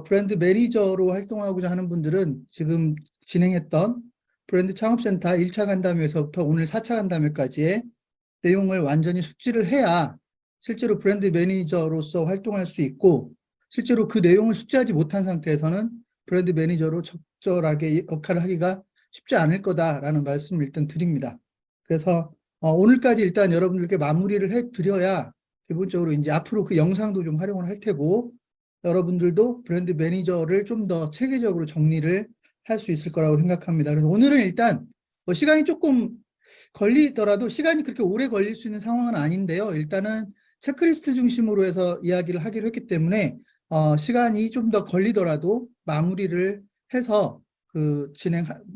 브랜드 매니저로 활동하고자 하는 분들은 지금 진행했던 브랜드 창업센터 1차 간담회에서부터 오늘 4차 간담회까지의 내용을 완전히 숙지를 해야 실제로 브랜드 매니저로서 활동할 수 있고, 실제로 그 내용을 숙지하지 못한 상태에서는 브랜드 매니저로 적절하게 역할을 하기가 쉽지 않을 거다라는 말씀을 일단 드립니다. 그래서 오늘까지 일단 여러분들께 마무리를 해드려야 기본적으로 이제 앞으로 그 영상도 좀 활용을 할 테고, 여러분들도 브랜드 매니저를 좀 더 체계적으로 정리를 할 수 있을 거라고 생각합니다. 그래서 오늘은 일단 시간이 조금 걸리더라도 시간이 그렇게 오래 걸릴 수 있는 상황은 아닌데요. 일단은 체크리스트 중심으로 해서 이야기를 하기로 했기 때문에 시간이 좀 더 걸리더라도 마무리를 해서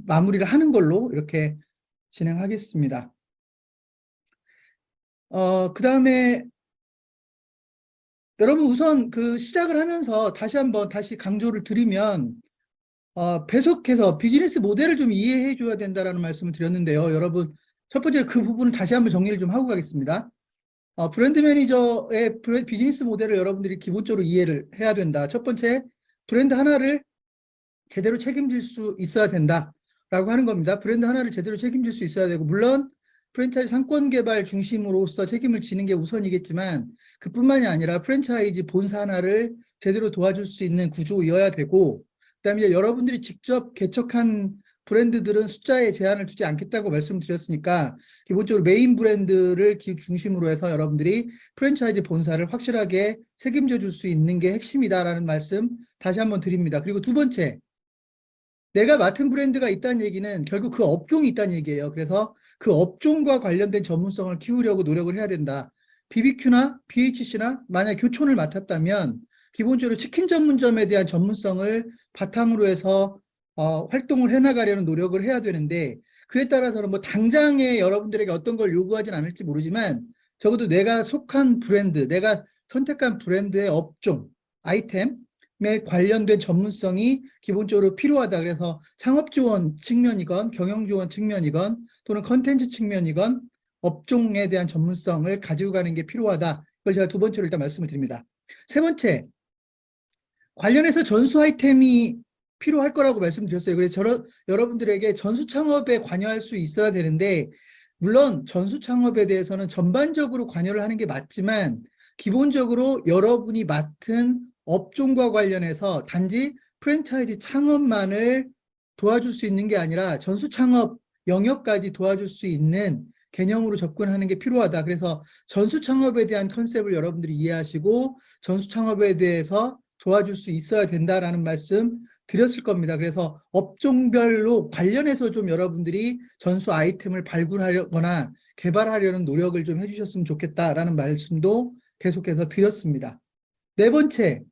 마무리를 하는 걸로 이렇게 진행하겠습니다. 그다음에 여러분 우선 그 시작을 하면서 다시 강조를 드리면 배속해서 비즈니스 모델을 좀 이해해 줘야 된다라는 말씀을 드렸는데요. 여러분 첫 번째 그 부분을 다시 한번 정리를 좀 하고 가겠습니다. 브랜드 매니저의 비즈니스 모델을 여러분들이 기본적으로 이해를 해야 된다. 첫 번째, 브랜드 하나를 제대로 책임질 수 있어야 된다라고 하는 겁니다. 브랜드 하나를 제대로 책임질 수 있어야 되고, 물론 프랜차이즈 상권 개발 중심으로서 책임을 지는 게 우선이겠지만, 그뿐만이 아니라 프랜차이즈 본사 하나를 제대로 도와줄 수 있는 구조이어야 되고, 그다음에 여러분들이 직접 개척한 브랜드들은 숫자에 제한을 두지 않겠다고 말씀드렸으니까 기본적으로 메인 브랜드를 중심으로 해서 여러분들이 프랜차이즈 본사를 확실하게 책임져 줄 수 있는 게 핵심이다라는 말씀 다시 한번 드립니다. 그리고 두 번째, 내가 맡은 브랜드가 있다는 얘기는 결국 그 업종이 있다는 얘기예요. 그래서 그 업종과 관련된 전문성을 키우려고 노력을 해야 된다. BBQ나 BHC나 만약 교촌을 맡았다면 기본적으로 치킨 전문점에 대한 전문성을 바탕으로 해서 활동을 해나가려는 노력을 해야 되는데, 그에 따라서는 뭐 당장에 여러분들에게 어떤 걸 요구하진 않을지 모르지만 적어도 내가 속한 브랜드, 내가 선택한 브랜드의 업종, 아이템 관련된 전문성이 기본적으로 필요하다. 그래서 창업 지원 측면이건 경영 지원 측면이건 또는 컨텐츠 측면이건 업종에 대한 전문성을 가지고 가는 게 필요하다. 그걸 제가 두 번째로 일단 말씀을 드립니다. 세 번째, 관련해서 전수 아이템이 필요할 거라고 말씀드렸어요. 그래서 여러분들에게 전수 창업에 관여할 수 있어야 되는데, 물론 전수 창업에 대해서는 전반적으로 관여를 하는 게 맞지만 기본적으로 여러분이 맡은 업종과 관련해서 단지 프랜차이즈 창업만을 도와줄 수 있는 게 아니라 전수 창업 영역까지 도와줄 수 있는 개념으로 접근하는 게 필요하다. 그래서 전수 창업에 대한 컨셉을 여러분들이 이해하시고 전수 창업에 대해서 도와줄 수 있어야 된다라는 말씀 드렸을 겁니다. 그래서 업종별로 관련해서 좀 여러분들이 전수 아이템을 발굴하거나 개발하려는 노력을 좀 해주셨으면 좋겠다라는 말씀도 계속해서 드렸습니다. 네 번째,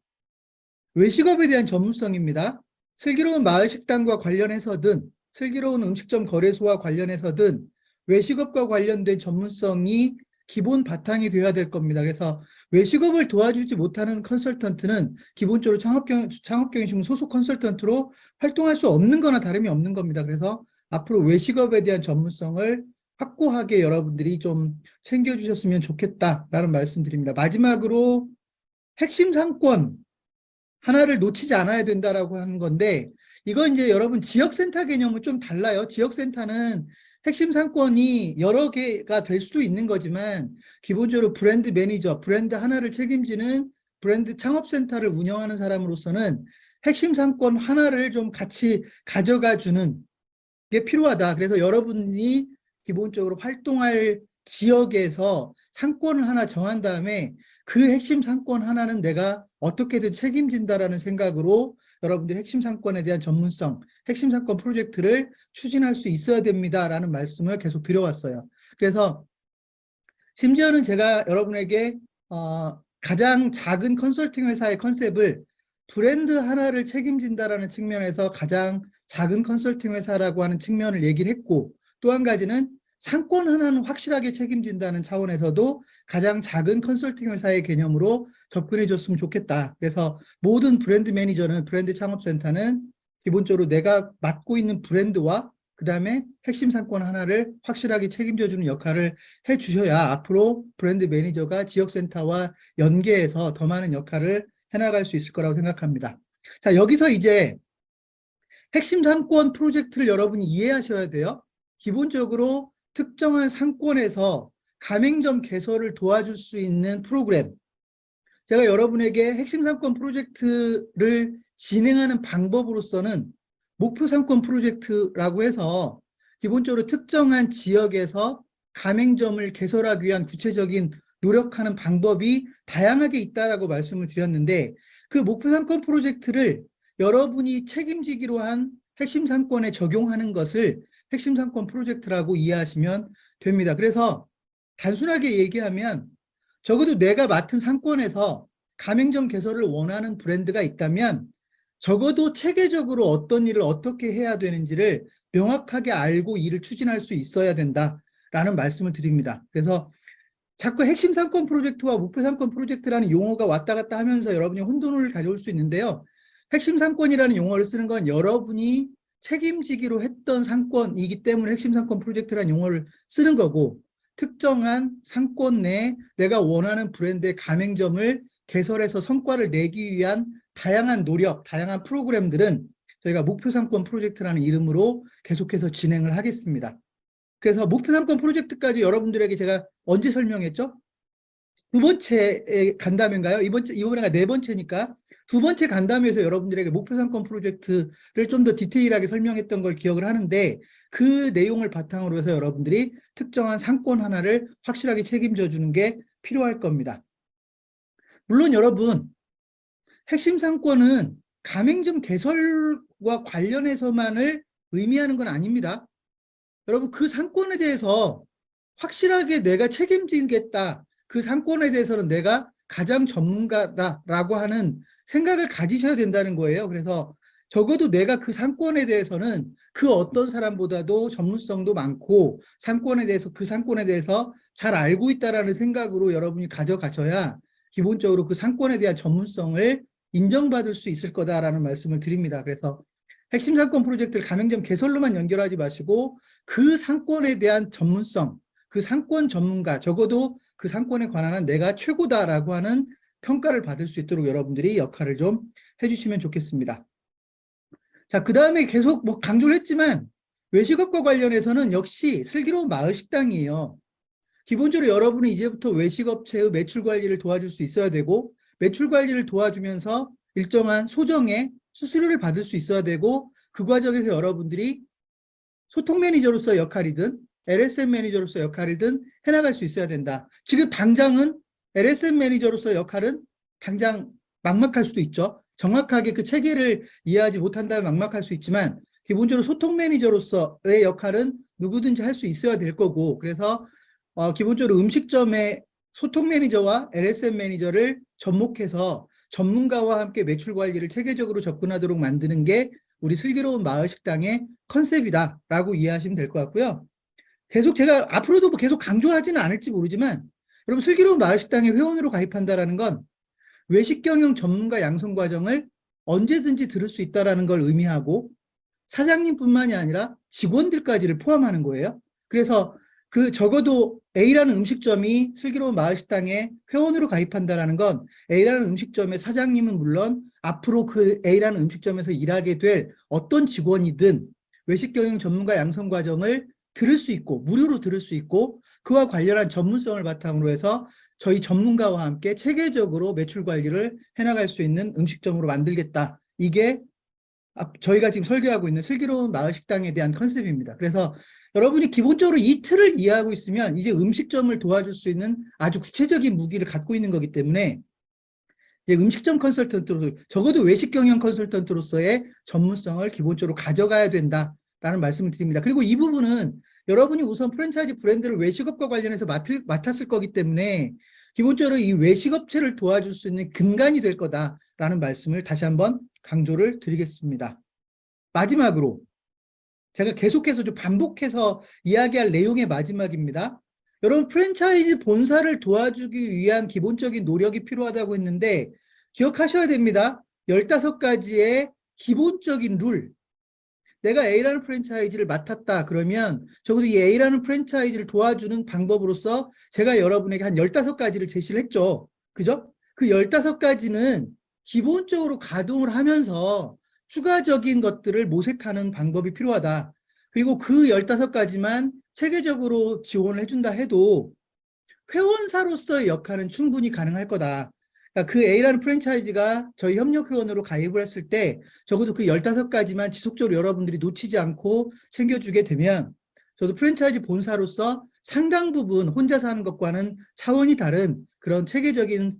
외식업에 대한 전문성입니다. 슬기로운 마을식당과 관련해서든 슬기로운 음식점 거래소와 관련해서든 외식업과 관련된 전문성이 기본 바탕이 되어야 될 겁니다. 그래서 외식업을 도와주지 못하는 컨설턴트는 기본적으로 창업경영신문 소속 컨설턴트로 활동할 수 없는 거나 다름이 없는 겁니다. 그래서 앞으로 외식업에 대한 전문성을 확고하게 여러분들이 좀 챙겨주셨으면 좋겠다라는 말씀드립니다. 마지막으로 핵심 상권 하나를 놓치지 않아야 된다라고 하는 건데, 이건 이제 여러분 지역센터 개념은 좀 달라요. 지역센터는 핵심 상권이 여러 개가 될 수도 있는 거지만 기본적으로 브랜드 매니저, 브랜드 하나를 책임지는 브랜드 창업센터를 운영하는 사람으로서는 핵심 상권 하나를 좀 같이 가져가 주는 게 필요하다. 그래서 여러분이 기본적으로 활동할 지역에서 상권을 하나 정한 다음에 그 핵심 상권 하나는 내가 어떻게든 책임진다라는 생각으로 여러분들이 핵심 상권에 대한 전문성, 핵심 상권 프로젝트를 추진할 수 있어야 됩니다라는 말씀을 계속 드려왔어요. 그래서 심지어는 제가 여러분에게 가장 작은 컨설팅 회사의 컨셉을 브랜드 하나를 책임진다라는 측면에서 가장 작은 컨설팅 회사라고 하는 측면을 얘기를 했고, 또 한 가지는 상권 하나는 확실하게 책임진다는 차원에서도 가장 작은 컨설팅 회사의 개념으로 접근해 줬으면 좋겠다. 그래서 모든 브랜드 매니저는, 브랜드 창업센터는 기본적으로 내가 맡고 있는 브랜드와 그 다음에 핵심 상권 하나를 확실하게 책임져주는 역할을 해주셔야 앞으로 브랜드 매니저가 지역센터와 연계해서 더 많은 역할을 해나갈 수 있을 거라고 생각합니다. 자, 여기서 이제 핵심 상권 프로젝트를 여러분이 이해하셔야 돼요. 기본적으로 특정한 상권에서 가맹점 개설을 도와줄 수 있는 프로그램. 제가 여러분에게 핵심 상권 프로젝트를 진행하는 방법으로서는 목표 상권 프로젝트라고 해서 기본적으로 특정한 지역에서 가맹점을 개설하기 위한 구체적인 노력하는 방법이 다양하게 있다라고 말씀을 드렸는데, 그 목표 상권 프로젝트를 여러분이 책임지기로 한 핵심 상권에 적용하는 것을 핵심 상권 프로젝트라고 이해하시면 됩니다. 그래서 단순하게 얘기하면 적어도 내가 맡은 상권에서 가맹점 개설을 원하는 브랜드가 있다면 적어도 체계적으로 어떤 일을 어떻게 해야 되는지를 명확하게 알고 일을 추진할 수 있어야 된다라는 말씀을 드립니다. 그래서 자꾸 핵심 상권 프로젝트와 목표 상권 프로젝트라는 용어가 왔다 갔다 하면서 여러분이 혼돈을 가져올 수 있는데요. 핵심 상권이라는 용어를 쓰는 건 여러분이 책임지기로 했던 상권이기 때문에 핵심 상권 프로젝트라는 용어를 쓰는 거고, 특정한 상권 내에 내가 원하는 브랜드의 가맹점을 개설해서 성과를 내기 위한 다양한 노력, 다양한 프로그램들은 저희가 목표 상권 프로젝트라는 이름으로 계속해서 진행을 하겠습니다. 그래서 목표 상권 프로젝트까지 여러분들에게 제가 언제 설명했죠? 두 번째 간담회인가요? 이번에가 네 번째니까 두 번째 간담회에서 여러분들에게 목표 상권 프로젝트를 좀 더 디테일하게 설명했던 걸 기억을 하는데, 그 내용을 바탕으로 해서 여러분들이 특정한 상권 하나를 확실하게 책임져 주는 게 필요할 겁니다. 물론 여러분, 핵심 상권은 가맹점 개설과 관련해서만을 의미하는 건 아닙니다. 여러분, 그 상권에 대해서 확실하게 내가 책임지겠다, 그 상권에 대해서는 내가 가장 전문가다라고 하는 생각을 가지셔야 된다는 거예요. 그래서 적어도 내가 그 상권에 대해서는 그 어떤 사람보다도 전문성도 많고 상권에 대해서, 그 상권에 대해서 잘 알고 있다라는 생각으로 여러분이 가져가셔야 기본적으로 그 상권에 대한 전문성을 인정받을 수 있을 거다라는 말씀을 드립니다. 그래서 핵심 상권 프로젝트를 가맹점 개설로만 연결하지 마시고 그 상권에 대한 전문성, 그 상권 전문가, 적어도 그 상권에 관한 한 내가 최고다라고 하는 평가를 받을 수 있도록 여러분들이 역할을 좀 해주시면 좋겠습니다. 자, 그 다음에 계속 뭐 강조를 했지만 외식업과 관련해서는 역시 슬기로운 마을 식당이에요. 기본적으로 여러분이 이제부터 외식업체의 매출 관리를 도와줄 수 있어야 되고, 매출 관리를 도와주면서 일정한 소정의 수수료를 받을 수 있어야 되고, 그 과정에서 여러분들이 소통 매니저로서의 역할이든 LSM 매니저로서의 역할이든 해나갈 수 있어야 된다. 지금 당장은 LSM 매니저로서의 역할은 당장 막막할 수도 있죠. 정확하게 그 체계를 이해하지 못한다면 막막할 수 있지만, 기본적으로 소통 매니저로서의 역할은 누구든지 할 수 있어야 될 거고, 그래서 기본적으로 음식점의 소통 매니저와 LSM 매니저를 접목해서 전문가와 함께 매출 관리를 체계적으로 접근하도록 만드는 게 우리 슬기로운 마을 식당의 컨셉이다라고 이해하시면 될 것 같고요. 계속 제가 앞으로도 뭐 계속 강조하지는 않을지 모르지만, 여러분, 슬기로운 마을 식당에 회원으로 가입한다라는 건 외식 경영 전문가 양성 과정을 언제든지 들을 수 있다라는 걸 의미하고, 사장님뿐만이 아니라 직원들까지를 포함하는 거예요. 그래서 그 적어도 A라는 음식점이 슬기로운 마을 식당에 회원으로 가입한다라는 건 A라는 음식점의 사장님은 물론 앞으로 그 A라는 음식점에서 일하게 될 어떤 직원이든 외식 경영 전문가 양성 과정을 들을 수 있고, 무료로 들을 수 있고, 그와 관련한 전문성을 바탕으로 해서 저희 전문가와 함께 체계적으로 매출 관리를 해나갈 수 있는 음식점으로 만들겠다. 이게 저희가 지금 설계하고 있는 슬기로운 마을 식당에 대한 컨셉입니다. 그래서 여러분이 기본적으로 이 틀을 이해하고 있으면 이제 음식점을 도와줄 수 있는 아주 구체적인 무기를 갖고 있는 거기 때문에, 이제 음식점 컨설턴트로, 적어도 외식 경영 컨설턴트로서의 전문성을 기본적으로 가져가야 된다라는 말씀을 드립니다. 그리고 이 부분은 여러분이 우선 프랜차이즈 브랜드를 외식업과 관련해서 맡았을 거기 때문에 기본적으로 이 외식업체를 도와줄 수 있는 근간이 될 거다라는 말씀을 다시 한번 강조를 드리겠습니다. 마지막으로 제가 계속해서 좀 반복해서 이야기할 내용의 마지막입니다. 여러분, 프랜차이즈 본사를 도와주기 위한 기본적인 노력이 필요하다고 했는데 기억하셔야 됩니다. 15가지의 기본적인 룰. 내가 A라는 프랜차이즈를 맡았다 그러면 적어도 이 A라는 프랜차이즈를 도와주는 방법으로서 제가 여러분에게 한 15가지를 제시를 했죠. 그죠? 그 15가지는 기본적으로 가동을 하면서 추가적인 것들을 모색하는 방법이 필요하다. 그리고 그 15가지만 체계적으로 지원을 해준다 해도 회원사로서의 역할은 충분히 가능할 거다. 그러니까 그 A라는 프랜차이즈가 저희 협력회원으로 가입을 했을 때 적어도 그 15가지만 지속적으로 여러분들이 놓치지 않고 챙겨주게 되면 저도 프랜차이즈 본사로서 상당 부분 혼자서 하는 것과는 차원이 다른 그런 체계적인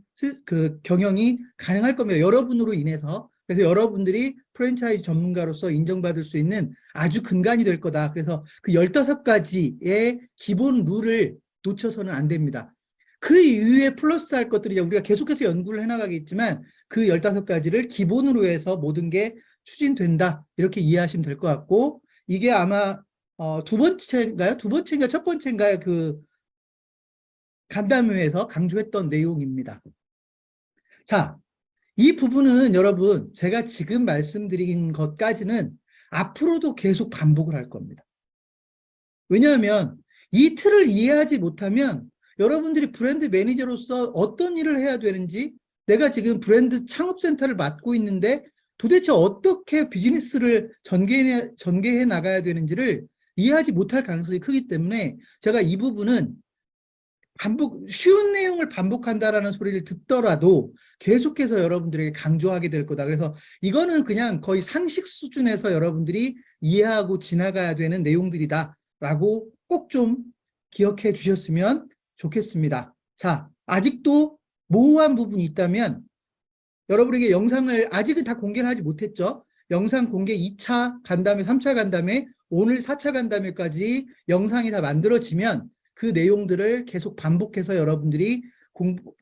그 경영이 가능할 겁니다. 여러분으로 인해서. 그래서 여러분들이 프랜차이즈 전문가로서 인정받을 수 있는 아주 근간이 될 거다. 그래서 그 15가지의 기본 룰을 놓쳐서는 안 됩니다. 그 이후에 플러스할 것들이 우리가 계속해서 연구를 해나가겠지만 그 15가지를 기본으로 해서 모든 게 추진된다. 이렇게 이해하시면 될 것 같고 이게 아마 두 번째인가요? 두 번째인가 첫 번째인가요? 그 간담회에서 강조했던 내용입니다. 자, 이 부분은 여러분 제가 지금 말씀드린 것까지는 앞으로도 계속 반복을 할 겁니다. 왜냐하면 이 틀을 이해하지 못하면 여러분들이 브랜드 매니저로서 어떤 일을 해야 되는지 내가 지금 브랜드 창업센터를 맡고 있는데 도대체 어떻게 비즈니스를 전개해 나가야 되는지를 이해하지 못할 가능성이 크기 때문에 제가 이 부분은 쉬운 내용을 반복한다라는 소리를 듣더라도 계속해서 여러분들에게 강조하게 될 거다. 그래서 이거는 그냥 거의 상식 수준에서 여러분들이 이해하고 지나가야 되는 내용들이다. 라고 꼭 좀 기억해 주셨으면 좋겠습니다. 자, 아직도 모호한 부분이 있다면 여러분에게 영상을 아직은 다 공개를 하지 못했죠. 영상 공개 2차 간담회, 3차 간담회, 오늘 4차 간담회까지 영상이 다 만들어지면 그 내용들을 계속 반복해서 여러분들이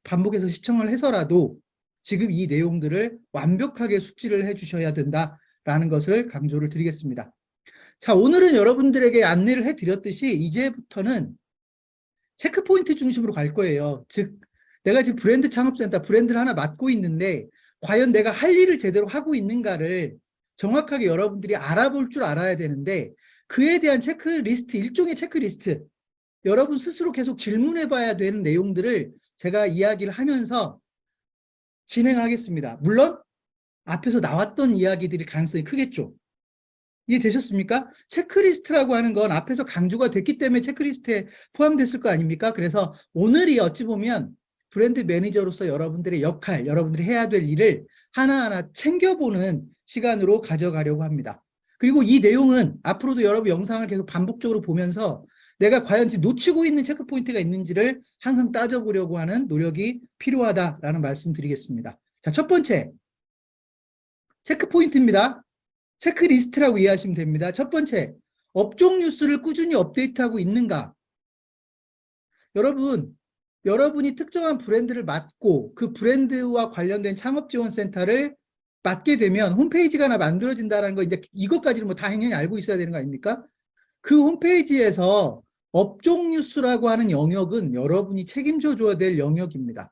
반복해서 시청을 해서라도 지금 이 내용들을 완벽하게 숙지를 해주셔야 된다라는 것을 강조를 드리겠습니다. 자, 오늘은 여러분들에게 안내를 해드렸듯이 이제부터는 체크포인트 중심으로 갈 거예요. 즉, 내가 지금 브랜드 창업센터, 브랜드를 하나 맡고 있는데 과연 내가 할 일을 제대로 하고 있는가를 정확하게 여러분들이 알아볼 줄 알아야 되는데 그에 대한 체크리스트, 일종의 체크리스트, 여러분 스스로 계속 질문해 봐야 되는 내용들을 제가 이야기를 하면서 진행하겠습니다. 물론 앞에서 나왔던 이야기들이 가능성이 크겠죠. 이해되셨습니까? 체크리스트라고 하는 건 앞에서 강조가 됐기 때문에 체크리스트에 포함됐을 거 아닙니까? 그래서 오늘이 어찌 보면 브랜드 매니저로서 여러분들의 역할, 여러분들이 해야 될 일을 하나하나 챙겨보는 시간으로 가져가려고 합니다. 그리고 이 내용은 앞으로도 여러분 영상을 계속 반복적으로 보면서 내가 과연 지금 놓치고 있는 체크포인트가 있는지를 항상 따져보려고 하는 노력이 필요하다라는 말씀 드리겠습니다. 자, 첫 번째, 체크포인트입니다. 체크리스트라고 이해하시면 됩니다. 첫 번째, 업종 뉴스를 꾸준히 업데이트하고 있는가? 여러분이 특정한 브랜드를 맡고 그 브랜드와 관련된 창업지원센터를 맡게 되면 홈페이지가 하나 만들어진다는 거 이제 이것까지는 뭐 당연히 알고 있어야 되는 거 아닙니까? 그 홈페이지에서 업종 뉴스라고 하는 영역은 여러분이 책임져 줘야 될 영역입니다.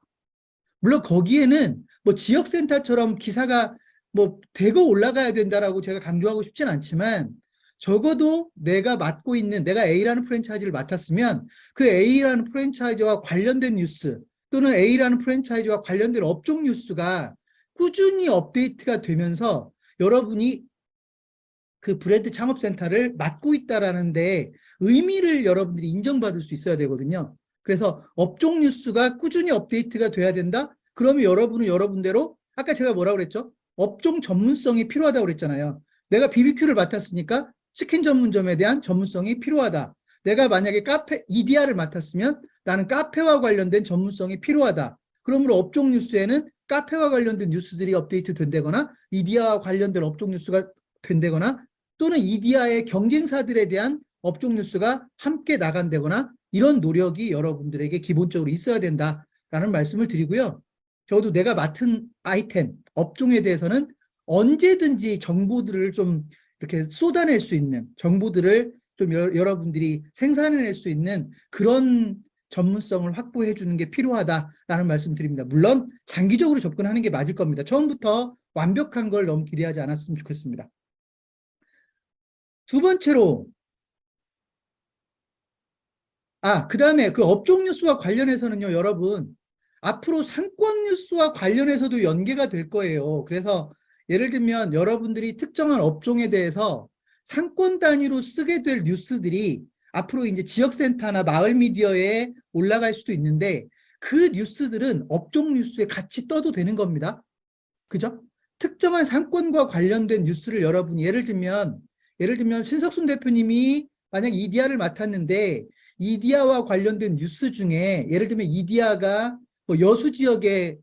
물론 거기에는 뭐 지역센터처럼 기사가 뭐 대거 올라가야 된다라고 제가 강조하고 싶진 않지만 적어도 내가 맡고 있는 내가 A라는 프랜차이즈를 맡았으면 그 A라는 프랜차이즈와 관련된 뉴스 또는 A라는 프랜차이즈와 관련된 업종 뉴스가 꾸준히 업데이트가 되면서 여러분이 그 브랜드 창업센터를 맡고 있다라는 데 의미를 여러분들이 인정받을 수 있어야 되거든요. 그래서 업종 뉴스가 꾸준히 업데이트가 돼야 된다? 그러면 여러분은 여러분대로 아까 제가 뭐라고 그랬죠? 업종 전문성이 필요하다고 그랬잖아요. 내가 BBQ를 맡았으니까 치킨 전문점에 대한 전문성이 필요하다. 내가 만약에 EDR을 맡았으면 나는 카페와 관련된 전문성이 필요하다. 그러므로 업종 뉴스에는 카페와 관련된 뉴스들이 업데이트 된다거나 EDR와 관련된 업종 뉴스가 된다거나 또는 EDR의 경쟁사들에 대한 업종 뉴스가 함께 나간다거나 이런 노력이 여러분들에게 기본적으로 있어야 된다라는 말씀을 드리고요. 적어도 내가 맡은 아이템, 업종에 대해서는 언제든지 정보들을 좀 이렇게 쏟아낼 수 있는 정보들을 좀 여러분들이 생산해낼 수 있는 그런 전문성을 확보해 주는 게 필요하다라는 말씀 드립니다. 물론 장기적으로 접근하는 게 맞을 겁니다. 처음부터 완벽한 걸 너무 기대하지 않았으면 좋겠습니다. 두 번째로 그 다음에 그 업종 뉴스와 관련해서는요, 여러분 앞으로 상권 뉴스와 관련해서도 연계가 될 거예요. 그래서 예를 들면 여러분들이 특정한 업종에 대해서 상권 단위로 쓰게 될 뉴스들이 앞으로 이제 지역센터나 마을 미디어에 올라갈 수도 있는데 그 뉴스들은 업종 뉴스에 같이 떠도 되는 겁니다. 그죠? 특정한 상권과 관련된 뉴스를 여러분이 예를 들면 신석순 대표님이 만약 이디야를 맡았는데 이디야와 관련된 뉴스 중에 예를 들면 이디야가 뭐 여수 지역에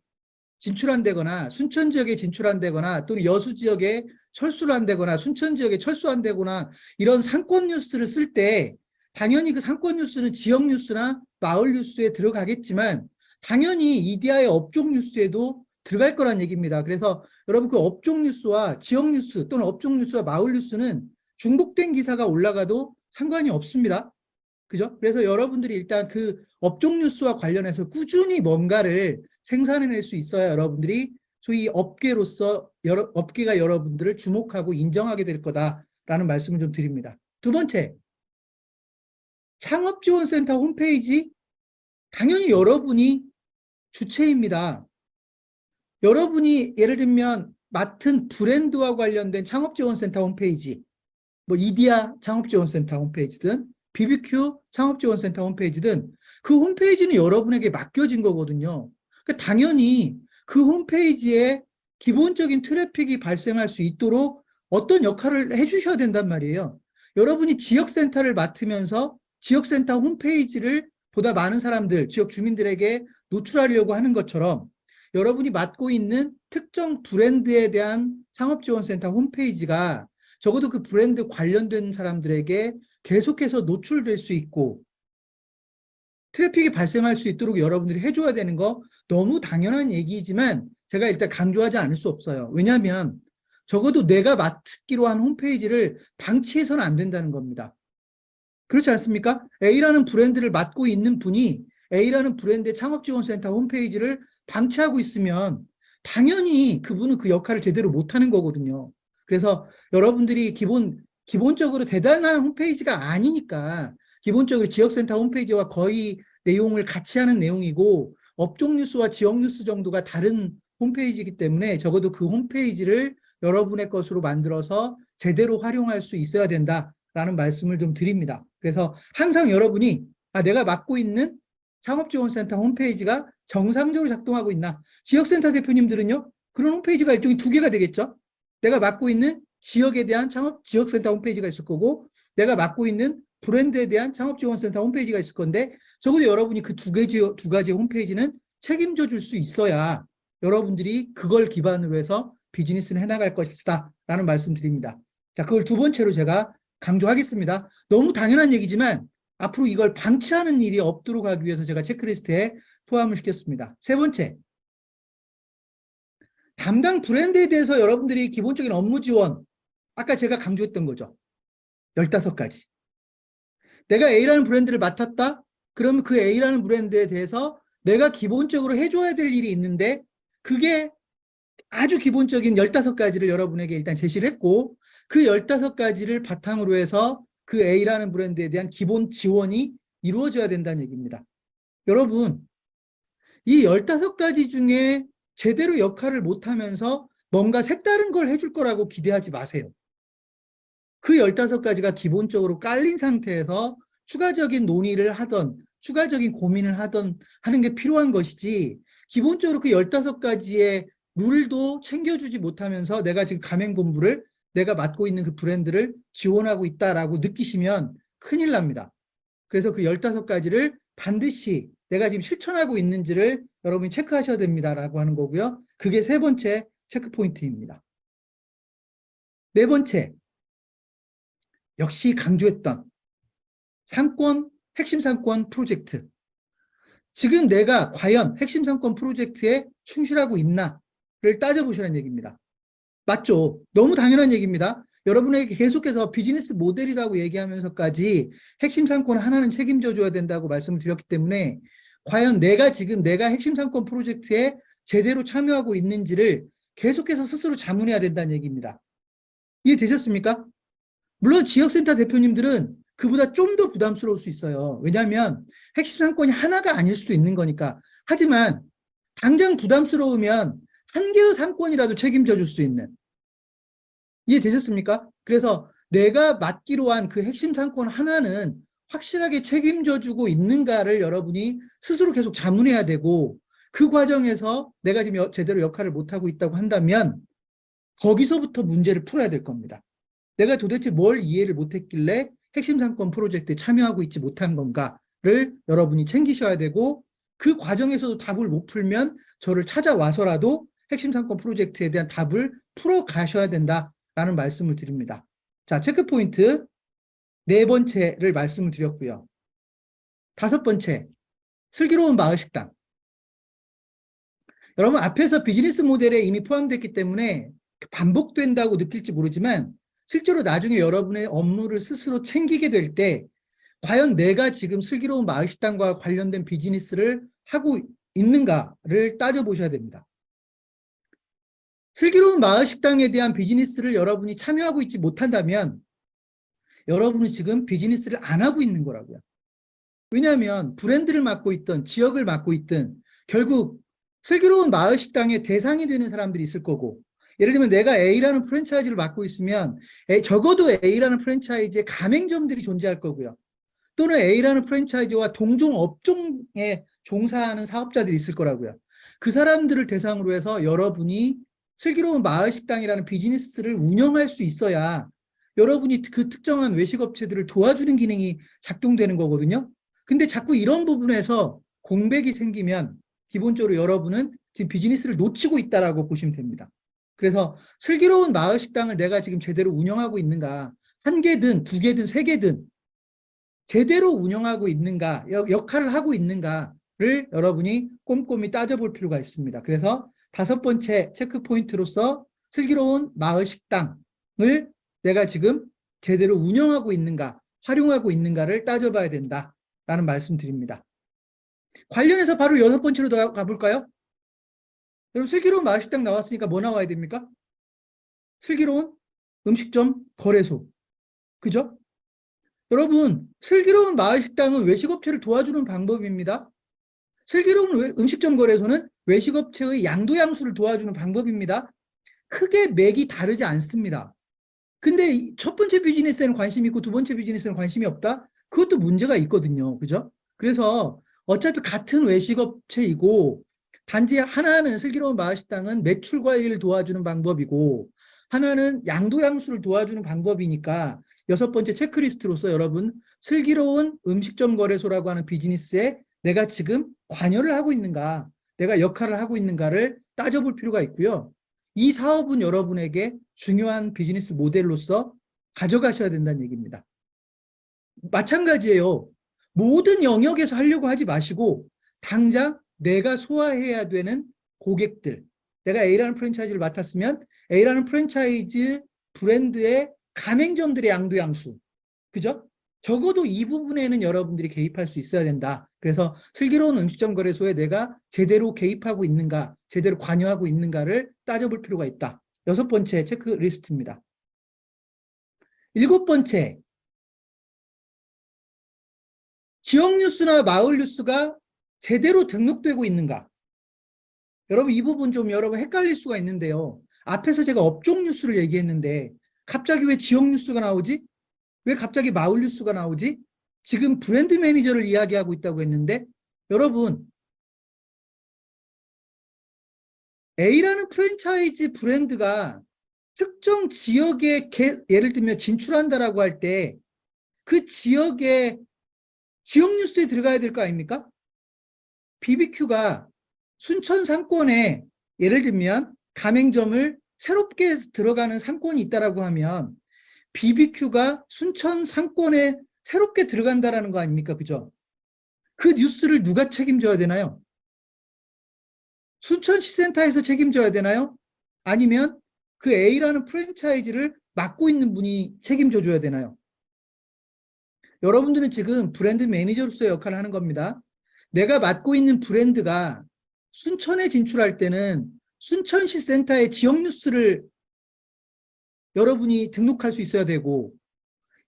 진출한다거나 순천 지역에 진출한다거나 또는 여수 지역에 철수를 한다거나 순천 지역에 철수한다거나 이런 상권 뉴스를 쓸 때 당연히 그 상권 뉴스는 지역 뉴스나 마을 뉴스에 들어가겠지만 당연히 이디야의 업종 뉴스에도 들어갈 거란 얘기입니다. 그래서 여러분 그 업종 뉴스와 지역 뉴스 또는 업종 뉴스와 마을 뉴스는 중복된 기사가 올라가도 상관이 없습니다. 그죠? 그래서 여러분들이 일단 그 업종 뉴스와 관련해서 꾸준히 뭔가를 생산해낼 수 있어야 여러분들이 소위 업계로서 업계가 여러분들을 주목하고 인정하게 될 거다라는 말씀을 좀 드립니다. 두 번째, 창업지원센터 홈페이지 당연히 여러분이 주체입니다. 여러분이 예를 들면 맡은 브랜드와 관련된 창업지원센터 홈페이지, 뭐 이디야 창업지원센터 홈페이지든 BBQ 창업지원센터 홈페이지든 그 홈페이지는 여러분에게 맡겨진 거거든요. 그러니까 당연히 그 홈페이지에 기본적인 트래픽이 발생할 수 있도록 어떤 역할을 해주셔야 된단 말이에요. 여러분이 지역센터를 맡으면서 지역센터 홈페이지를 보다 많은 사람들, 지역 주민들에게 노출하려고 하는 것처럼 여러분이 맡고 있는 특정 브랜드에 대한 창업지원센터 홈페이지가 적어도 그 브랜드 관련된 사람들에게 계속해서 노출될 수 있고 트래픽이 발생할 수 있도록 여러분들이 해줘야 되는 거 너무 당연한 얘기지만 제가 일단 강조하지 않을 수 없어요. 왜냐하면 적어도 내가 맡기로 한 홈페이지를 방치해서는 안 된다는 겁니다. 그렇지 않습니까? A라는 브랜드를 맡고 있는 분이 A라는 브랜드의 창업지원센터 홈페이지를 방치하고 있으면 당연히 그분은 그 역할을 제대로 못하는 거거든요. 그래서 여러분들이 기본적으로 대단한 홈페이지가 아니니까 기본적으로 지역센터 홈페이지와 거의 내용을 같이 하는 내용이고 업종 뉴스와 지역 뉴스 정도가 다른 홈페이지이기 때문에 적어도 그 홈페이지를 여러분의 것으로 만들어서 제대로 활용할 수 있어야 된다라는 말씀을 좀 드립니다. 그래서 항상 여러분이 내가 맡고 있는 창업지원센터 홈페이지가 정상적으로 작동하고 있나. 지역센터 대표님들은요. 그런 홈페이지가 일종의 두 개가 되겠죠. 내가 맡고 있는 지역에 대한 지역센터 홈페이지가 있을 거고 내가 맡고 있는 브랜드에 대한 창업지원센터 홈페이지가 있을 건데 적어도 여러분이 그 두 가지 홈페이지는 책임져 줄 수 있어야 여러분들이 그걸 기반으로 해서 비즈니스를 해나갈 것이다 라는 말씀 드립니다. 자, 그걸 두 번째로 제가 강조하겠습니다. 너무 당연한 얘기지만 앞으로 이걸 방치하는 일이 없도록 하기 위해서 제가 체크리스트에 포함을 시켰습니다. 세 번째, 담당 브랜드에 대해서 여러분들이 기본적인 업무 지원, 아까 제가 강조했던 거죠. 15가지. 내가 A라는 브랜드를 맡았다? 그러면 그 A라는 브랜드에 대해서 내가 기본적으로 해줘야 될 일이 있는데 그게 아주 기본적인 15가지를 여러분에게 일단 제시를 했고 그 15가지를 바탕으로 해서 그 A라는 브랜드에 대한 기본 지원이 이루어져야 된다는 얘기입니다. 여러분, 이 15가지 중에 제대로 역할을 못하면서 뭔가 색다른 걸 해줄 거라고 기대하지 마세요. 그 15가지가 기본적으로 깔린 상태에서 추가적인 논의를 하던 추가적인 고민을 하는 게 필요한 것이지 기본적으로 그 15가지의 룰도 챙겨주지 못하면서 내가 지금 가맹본부를 내가 맡고 있는 그 브랜드를 지원하고 있다라고 느끼시면 큰일 납니다. 그래서 그 15가지를 반드시 내가 지금 실천하고 있는지를 여러분이 체크하셔야 됩니다라고 하는 거고요. 그게 세 번째 체크 포인트입니다. 네 번째, 역시 강조했던 핵심 상권 프로젝트. 지금 내가 과연 핵심 상권 프로젝트에 충실하고 있나를 따져보시라는 얘기입니다. 맞죠? 너무 당연한 얘기입니다. 여러분에게 계속해서 비즈니스 모델이라고 얘기하면서까지 핵심 상권 하나는 책임져 줘야 된다고 말씀을 드렸기 때문에 과연 내가 핵심 상권 프로젝트에 제대로 참여하고 있는지를 계속해서 스스로 자문해야 된다는 얘기입니다. 이해되셨습니까? 물론 지역센터 대표님들은 그보다 좀 더 부담스러울 수 있어요. 왜냐하면 핵심 상권이 하나가 아닐 수도 있는 거니까. 하지만 당장 부담스러우면 한 개의 상권이라도 책임져 줄 수 있는. 이해되셨습니까? 그래서 내가 맡기로 한 그 핵심 상권 하나는 확실하게 책임져 주고 있는가를 여러분이 스스로 계속 자문해야 되고, 그 과정에서 내가 지금 제대로 역할을 못하고 있다고 한다면 거기서부터 문제를 풀어야 될 겁니다. 내가 도대체 뭘 이해를 못했길래 핵심 상권 프로젝트에 참여하고 있지 못한 건가를 여러분이 챙기셔야 되고, 그 과정에서도 답을 못 풀면 저를 찾아와서라도 핵심 상권 프로젝트에 대한 답을 풀어 가셔야 된다라는 말씀을 드립니다. 자, 체크포인트 네 번째를 말씀을 드렸고요. 다섯 번째, 슬기로운 마을식당. 여러분, 앞에서 비즈니스 모델에 이미 포함됐기 때문에 반복된다고 느낄지 모르지만 실제로 나중에 여러분의 업무를 스스로 챙기게 될 때 과연 내가 지금 슬기로운 마을식당과 관련된 비즈니스를 하고 있는가를 따져보셔야 됩니다. 슬기로운 마을식당에 대한 비즈니스를 여러분이 참여하고 있지 못한다면 여러분은 지금 비즈니스를 안 하고 있는 거라고요. 왜냐하면 브랜드를 맡고 있든 지역을 맡고 있든 결국 슬기로운 마을식당의 대상이 되는 사람들이 있을 거고, 예를 들면 내가 A라는 프랜차이즈를 맡고 있으면 적어도 A라는 프랜차이즈의 가맹점들이 존재할 거고요. 또는 A라는 프랜차이즈와 동종 업종에 종사하는 사업자들이 있을 거라고요. 그 사람들을 대상으로 해서 여러분이 슬기로운 마을식당이라는 비즈니스를 운영할 수 있어야 여러분이 그 특정한 외식업체들을 도와주는 기능이 작동되는 거거든요. 근데 자꾸 이런 부분에서 공백이 생기면 기본적으로 여러분은 지금 비즈니스를 놓치고 있다라고 보시면 됩니다. 그래서 슬기로운 마을식당을 내가 지금 제대로 운영하고 있는가, 한 개든 두 개든 세 개든 제대로 운영하고 있는가, 역할을 하고 있는가를 여러분이 꼼꼼히 따져볼 필요가 있습니다. 그래서 다섯 번째 체크포인트로서 슬기로운 마을식당을 내가 지금 제대로 운영하고 있는가, 활용하고 있는가를 따져봐야 된다라는 말씀 드립니다. 관련해서 바로 여섯 번째로 더 가볼까요? 여러분, 슬기로운 마을식당 나왔으니까 뭐 나와야 됩니까? 슬기로운 음식점 거래소. 그죠? 여러분, 슬기로운 마을식당은 외식업체를 도와주는 방법입니다. 슬기로운 음식점 거래소는 외식업체의 양도양수를 도와주는 방법입니다. 크게 맥이 다르지 않습니다. 근데 첫 번째 비즈니스에는 관심이 있고 두 번째 비즈니스에는 관심이 없다? 그것도 문제가 있거든요. 그죠? 그래서 어차피 같은 외식업체이고, 단지 하나는 슬기로운 마을식당은 매출 관리를 도와주는 방법이고 하나는 양도양수를 도와주는 방법이니까 여섯 번째 체크리스트로서 여러분, 슬기로운 음식점 거래소라고 하는 비즈니스에 내가 지금 관여를 하고 있는가, 내가 역할을 하고 있는가를 따져볼 필요가 있고요. 이 사업은 여러분에게 중요한 비즈니스 모델로서 가져가셔야 된다는 얘기입니다. 마찬가지예요. 모든 영역에서 하려고 하지 마시고 당장 내가 소화해야 되는 고객들, 내가 A라는 프랜차이즈를 맡았으면 A라는 프랜차이즈 브랜드의 가맹점들의 양도양수, 그죠? 적어도 이 부분에는 여러분들이 개입할 수 있어야 된다. 그래서 슬기로운 음식점 거래소에 내가 제대로 개입하고 있는가, 제대로 관여하고 있는가를 따져볼 필요가 있다. 여섯 번째 체크리스트입니다. 일곱 번째, 지역 뉴스나 마을 뉴스가 제대로 등록되고 있는가? 여러분, 이 부분 좀 여러분 헷갈릴 수가 있는데요. 앞에서 제가 업종 뉴스를 얘기했는데 갑자기 왜 지역 뉴스가 나오지? 왜 갑자기 마을 뉴스가 나오지? 지금 브랜드 매니저를 이야기하고 있다고 했는데, 여러분, A라는 프랜차이즈 브랜드가 특정 지역에 예를 들면 진출한다라고 할 때 그 지역에 지역 뉴스에 들어가야 될 거 아닙니까? BBQ가 순천 상권에 예를 들면 가맹점을 새롭게 들어가는 상권이 있다라고 하면 BBQ가 순천 상권에 새롭게 들어간다라는 거 아닙니까? 그죠? 그 뉴스를 누가 책임져야 되나요? 순천시센터에서 책임져야 되나요? 아니면 그 A라는 프랜차이즈를 맡고 있는 분이 책임져 줘야 되나요? 여러분들은 지금 브랜드 매니저로서의 역할을 하는 겁니다. 내가 맡고 있는 브랜드가 순천에 진출할 때는 순천시 센터의 지역 뉴스를 여러분이 등록할 수 있어야 되고,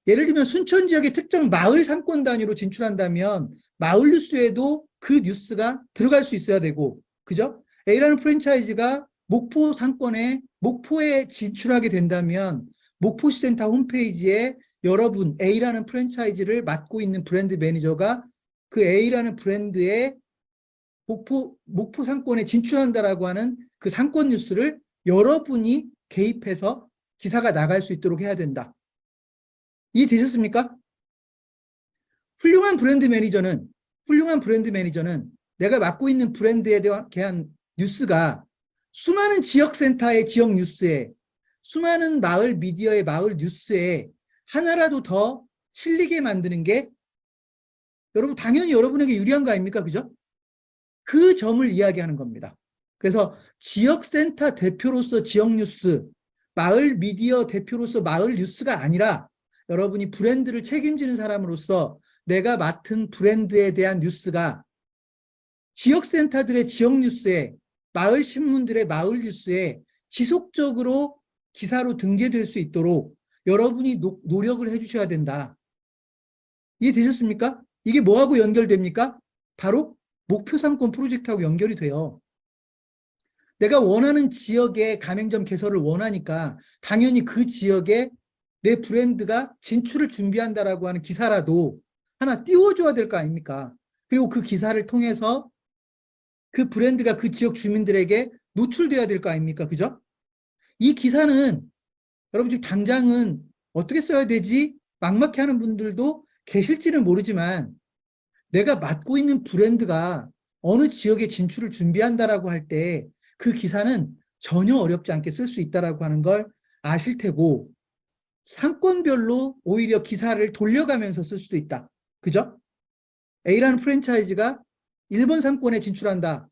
예를 들면 순천 지역의 특정 마을 상권 단위로 진출한다면 마을 뉴스에도 그 뉴스가 들어갈 수 있어야 되고, 그죠? A라는 프랜차이즈가 목포 상권에, 목포에 진출하게 된다면 목포시센터 홈페이지에 여러분 A라는 프랜차이즈를 맡고 있는 브랜드 매니저가 그 A라는 브랜드의 목포 상권에 진출한다라고 하는 그 상권 뉴스를 여러분이 개입해서 기사가 나갈 수 있도록 해야 된다. 이해되셨습니까? 훌륭한 브랜드 매니저는 내가 맡고 있는 브랜드에 대한 뉴스가 수많은 지역센터의 지역 뉴스에, 수많은 마을 미디어의 마을 뉴스에 하나라도 더 실리게 만드는 게 여러분 당연히 여러분에게 유리한 거 아닙니까? 그죠? 그 점을 이야기하는 겁니다. 그래서 지역센터 대표로서 지역 뉴스, 마을 미디어 대표로서 마을 뉴스가 아니라 여러분이 브랜드를 책임지는 사람으로서 내가 맡은 브랜드에 대한 뉴스가 지역센터들의 지역 뉴스에, 마을 신문들의 마을 뉴스에 지속적으로 기사로 등재될 수 있도록 여러분이 노력을 해주셔야 된다. 이해되셨습니까? 이게 뭐하고 연결됩니까? 바로 목표 상권 프로젝트하고 연결이 돼요. 내가 원하는 지역의 가맹점 개설을 원하니까 당연히 그 지역에 내 브랜드가 진출을 준비한다라고 하는 기사라도 하나 띄워줘야 될 거 아닙니까? 그리고 그 기사를 통해서 그 브랜드가 그 지역 주민들에게 노출돼야 될 거 아닙니까? 그죠? 이 기사는 여러분 지금 당장은 어떻게 써야 되지? 막막해 하는 분들도 계실지는 모르지만 내가 맡고 있는 브랜드가 어느 지역에 진출을 준비한다라고 할 때 그 기사는 전혀 어렵지 않게 쓸 수 있다라고 하는 걸 아실 테고 상권별로 오히려 기사를 돌려가면서 쓸 수도 있다. 그죠? A라는 프랜차이즈가 1번 상권에 진출한다.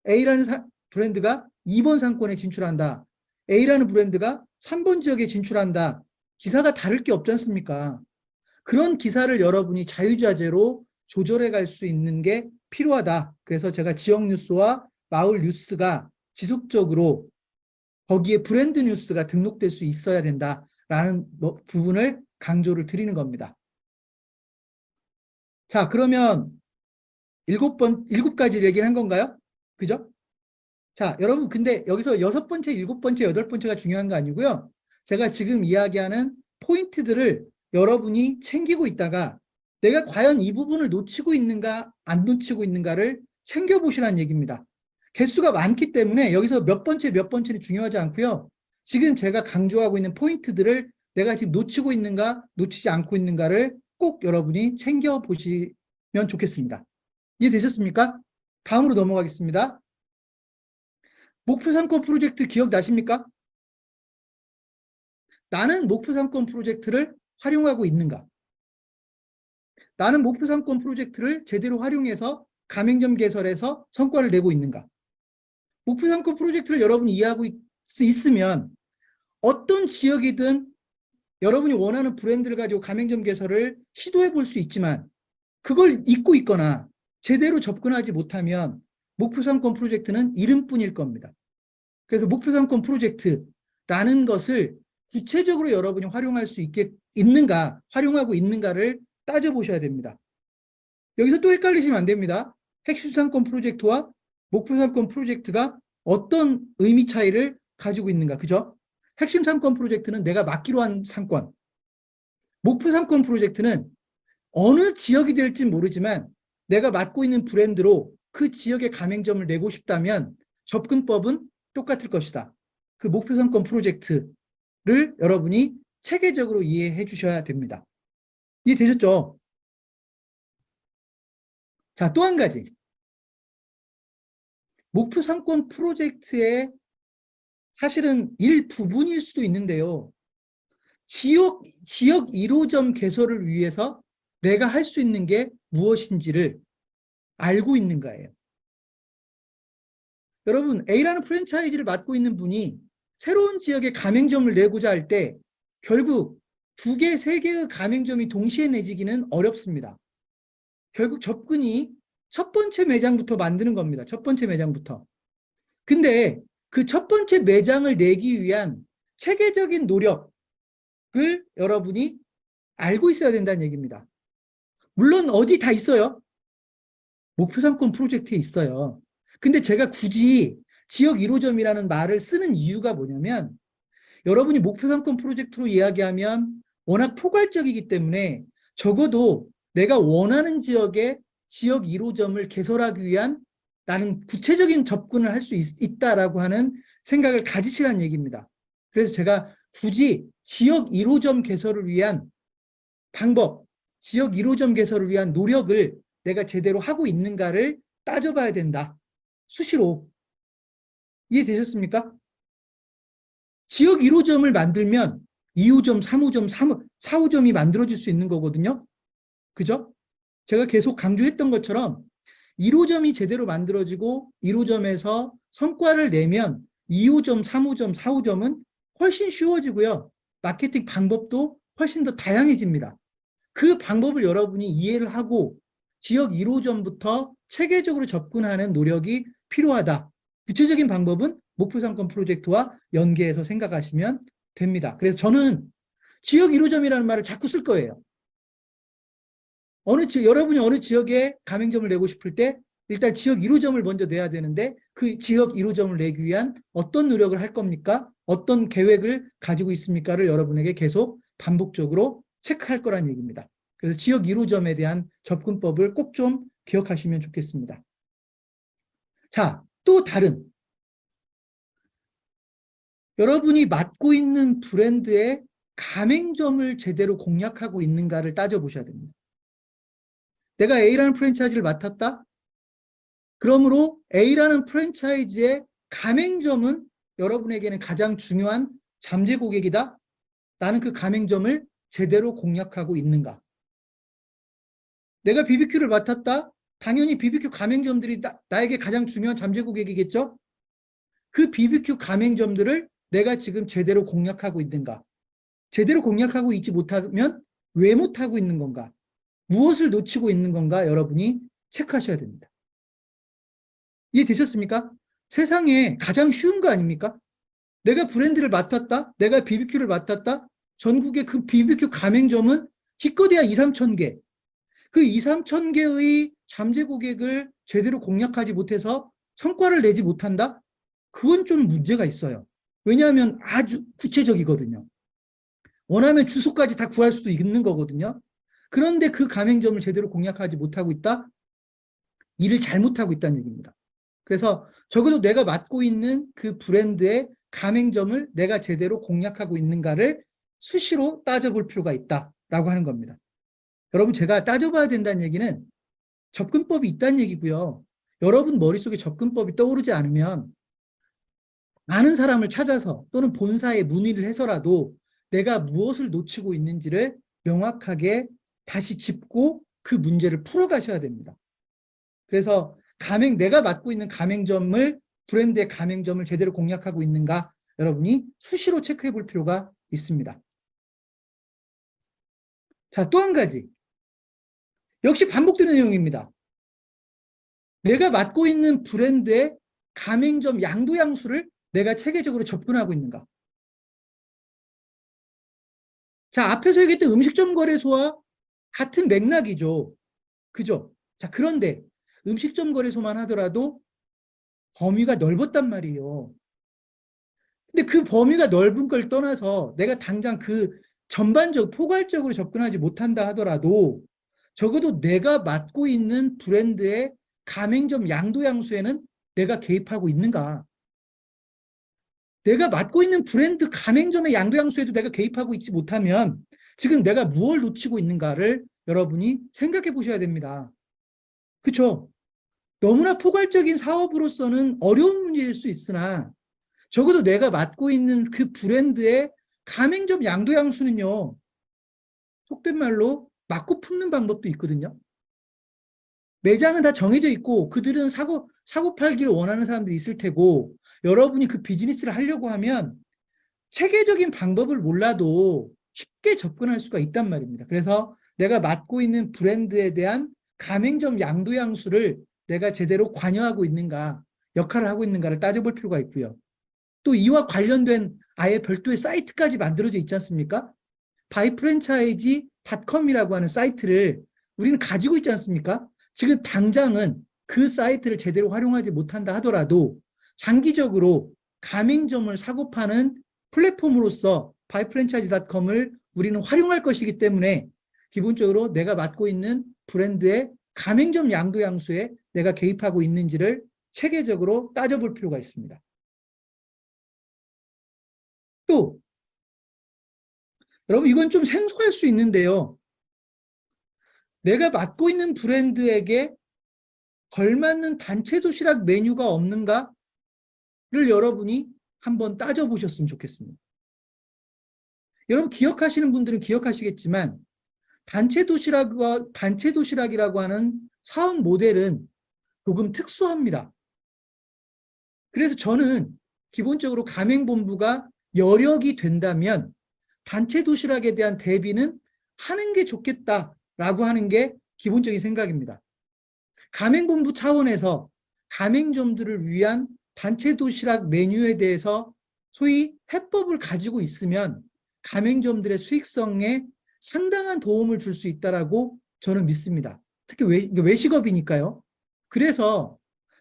A라는 브랜드가 2번 상권에 진출한다. A라는 브랜드가 3번 지역에 진출한다. 기사가 다를 게 없지 않습니까? 그런 기사를 여러분이 자유자재로 조절해 갈 수 있는 게 필요하다. 그래서 제가 지역 뉴스와 마을 뉴스가 지속적으로 거기에 브랜드 뉴스가 등록될 수 있어야 된다라는 부분을 강조를 드리는 겁니다. 자, 그러면 7가지 얘기를 한 건가요? 그죠? 자, 여러분, 근데 여기서 6번째, 7번째, 8번째가 중요한 거 아니고요. 제가 지금 이야기하는 포인트들을 여러분이 챙기고 있다가 내가 과연 이 부분을 놓치고 있는가, 안 놓치고 있는가를 챙겨보시라는 얘기입니다. 개수가 많기 때문에 여기서 몇 번째는 중요하지 않고요. 지금 제가 강조하고 있는 포인트들을 내가 지금 놓치고 있는가, 놓치지 않고 있는가를 꼭 여러분이 챙겨보시면 좋겠습니다. 이해되셨습니까? 다음으로 넘어가겠습니다. 목표 상권 프로젝트 기억나십니까? 나는 목표 상권 프로젝트를 활용하고 있는가? 나는 목표 상권 프로젝트를 제대로 활용해서 가맹점 개설해서 성과를 내고 있는가? 목표 상권 프로젝트를 여러분이 이해하고 있으면 어떤 지역이든 여러분이 원하는 브랜드를 가지고 가맹점 개설을 시도해 볼 수 있지만 그걸 잊고 있거나 제대로 접근하지 못하면 목표 상권 프로젝트는 이름뿐일 겁니다. 그래서 목표 상권 프로젝트라는 것을 구체적으로 여러분이 활용할 수 있는가, 활용하고 있는가를 따져보셔야 됩니다. 여기서 또 헷갈리시면 안 됩니다. 핵심 상권 프로젝트와 목표 상권 프로젝트가 어떤 의미 차이를 가지고 있는가, 그죠? 핵심 상권 프로젝트는 내가 맡기로 한 상권, 목표 상권 프로젝트는 어느 지역이 될지 모르지만 내가 맡고 있는 브랜드로 그 지역의 가맹점을 내고 싶다면 접근법은 똑같을 것이다. 그 목표 상권 프로젝트를 여러분이 체계적으로 이해해 주셔야 됩니다. 이해되셨죠? 자, 또 한 가지. 목표 상권 프로젝트의 사실은 일부분일 수도 있는데요. 지역 1호점 개설을 위해서 내가 할 수 있는 게 무엇인지를 알고 있는가예요. 여러분, A라는 프랜차이즈를 맡고 있는 분이 새로운 지역에 가맹점을 내고자 할 때 결국 2개, 3개의 가맹점이 동시에 내지기는 어렵습니다. 결국 접근이 첫 번째 매장부터 만드는 겁니다. 첫 번째 매장부터. 근데 그 첫 번째 매장을 내기 위한 체계적인 노력을 여러분이 알고 있어야 된다는 얘기입니다. 물론 어디 다 있어요. 목표 상권 프로젝트에 있어요. 근데 제가 굳이 지역 1호점이라는 말을 쓰는 이유가 뭐냐면 여러분이 목표 상권 프로젝트로 이야기하면 워낙 포괄적이기 때문에 적어도 내가 원하는 지역에 지역 1호점을 개설하기 위한 나는 구체적인 접근을 할 수 있다라고 하는 생각을 가지시라는 얘기입니다. 그래서 제가 굳이 지역 1호점 개설을 위한 방법, 지역 1호점 개설을 위한 노력을 내가 제대로 하고 있는가를 따져봐야 된다. 수시로. 이해되셨습니까? 지역 1호점을 만들면 2호점, 3호점, 4호점이 만들어질 수 있는 거거든요. 그죠? 제가 계속 강조했던 것처럼 1호점이 제대로 만들어지고 1호점에서 성과를 내면 2호점, 3호점, 4호점은 훨씬 쉬워지고요. 마케팅 방법도 훨씬 더 다양해집니다. 그 방법을 여러분이 이해를 하고 지역 1호점부터 체계적으로 접근하는 노력이 필요하다. 구체적인 방법은 목표 상권 프로젝트와 연계해서 생각하시면 됩니다. 그래서 저는 지역 1호점이라는 말을 자꾸 쓸 거예요. 여러분이 어느 지역에 가맹점을 내고 싶을 때 일단 지역 1호점을 먼저 내야 되는데 그 지역 1호점을 내기 위한 어떤 노력을 할 겁니까? 어떤 계획을 가지고 있습니까를 여러분에게 계속 반복적으로 체크할 거란 얘기입니다. 그래서 지역 1호점에 대한 접근법을 꼭 좀 기억하시면 좋겠습니다. 자, 또 다른 여러분이 맡고 있는 브랜드의 가맹점을 제대로 공략하고 있는가를 따져보셔야 됩니다. 내가 A라는 프랜차이즈를 맡았다? 그러므로 A라는 프랜차이즈의 가맹점은 여러분에게는 가장 중요한 잠재 고객이다. 나는 그 가맹점을 제대로 공략하고 있는가? 내가 BBQ를 맡았다? 당연히 BBQ 가맹점들이 나에게 가장 중요한 잠재 고객이겠죠? 그 BBQ 가맹점들을 내가 지금 제대로 공략하고 있는가? 제대로 공략하고 있지 못하면 왜 못하고 있는 건가? 무엇을 놓치고 있는 건가? 여러분이 체크하셔야 됩니다. 이해되셨습니까? 세상에 가장 쉬운 거 아닙니까? 내가 브랜드를 맡았다? 내가 BBQ를 맡았다? 전국의 그 BBQ 가맹점은 기껏해야 2, 3천 개. 그 2, 3천 개의 잠재 고객을 제대로 공략하지 못해서 성과를 내지 못한다? 그건 좀 문제가 있어요. 왜냐하면 아주 구체적이거든요. 원하면 주소까지 다 구할 수도 있는 거거든요. 그런데 그 가맹점을 제대로 공략하지 못하고 있다? 일을 잘못하고 있다는 얘기입니다. 그래서 적어도 내가 맡고 있는 그 브랜드의 가맹점을 내가 제대로 공략하고 있는가를 수시로 따져볼 필요가 있다라고 하는 겁니다. 여러분, 제가 따져봐야 된다는 얘기는 접근법이 있다는 얘기고요. 여러분 머릿속에 접근법이 떠오르지 않으면 아는 사람을 찾아서 또는 본사에 문의를 해서라도 내가 무엇을 놓치고 있는지를 명확하게 다시 짚고 그 문제를 풀어가셔야 됩니다. 그래서 내가 맡고 있는 가맹점을, 브랜드의 가맹점을 제대로 공략하고 있는가 여러분이 수시로 체크해 볼 필요가 있습니다. 자, 또 한 가지. 역시 반복되는 내용입니다. 내가 맡고 있는 브랜드의 가맹점 양도양수를 내가 체계적으로 접근하고 있는가. 자, 앞에서 얘기했던 음식점 거래소와 같은 맥락이죠. 그죠? 자, 그런데 음식점 거래소만 하더라도 범위가 넓었단 말이에요. 근데 그 범위가 넓은 걸 떠나서 내가 당장 그 포괄적으로 접근하지 못한다 하더라도 적어도 내가 맡고 있는 브랜드의 가맹점 양도양수에는 내가 개입하고 있는가? 내가 맡고 있는 브랜드 가맹점의 양도양수에도 내가 개입하고 있지 못하면 지금 내가 무엇을 놓치고 있는가를 여러분이 생각해 보셔야 됩니다. 그렇죠? 너무나 포괄적인 사업으로서는 어려운 문제일 수 있으나 적어도 내가 맡고 있는 그 브랜드의 가맹점 양도양수는요. 속된 말로 맞고 품는 방법도 있거든요. 매장은 다 정해져 있고 그들은 사고 팔기를 원하는 사람들이 있을 테고 여러분이 그 비즈니스를 하려고 하면 체계적인 방법을 몰라도 쉽게 접근할 수가 있단 말입니다. 그래서 내가 맡고 있는 브랜드에 대한 가맹점 양도양수를 내가 제대로 관여하고 있는가, 역할을 하고 있는가를 따져볼 필요가 있고요. 또 이와 관련된 아예 별도의 사이트까지 만들어져 있지 않습니까? 바이프랜차이즈닷컴이라고 하는 사이트를 우리는 가지고 있지 않습니까? 지금 당장은 그 사이트를 제대로 활용하지 못한다 하더라도 장기적으로 가맹점을 사고 파는 플랫폼으로서 바이프랜차이즈닷컴을 우리는 활용할 것이기 때문에 기본적으로 내가 맡고 있는 브랜드의 가맹점 양도 양수에 내가 개입하고 있는지를 체계적으로 따져볼 필요가 있습니다. 또 여러분 이건 좀 생소할 수 있는데요. 내가 맡고 있는 브랜드에게 걸맞는 단체 도시락 메뉴가 없는가를 여러분이 한번 따져보셨으면 좋겠습니다. 여러분 기억하시는 분들은 기억하시겠지만 단체 도시락이라고 하는 사업 모델은 조금 특수합니다. 그래서 저는 기본적으로 가맹본부가 여력이 된다면 단체 도시락에 대한 대비는 하는 게 좋겠다라고 하는 게 기본적인 생각입니다. 가맹본부 차원에서 가맹점들을 위한 단체 도시락 메뉴에 대해서 소위 해법을 가지고 있으면 가맹점들의 수익성에 상당한 도움을 줄 수 있다라고 저는 믿습니다. 특히 외식업이니까요. 그래서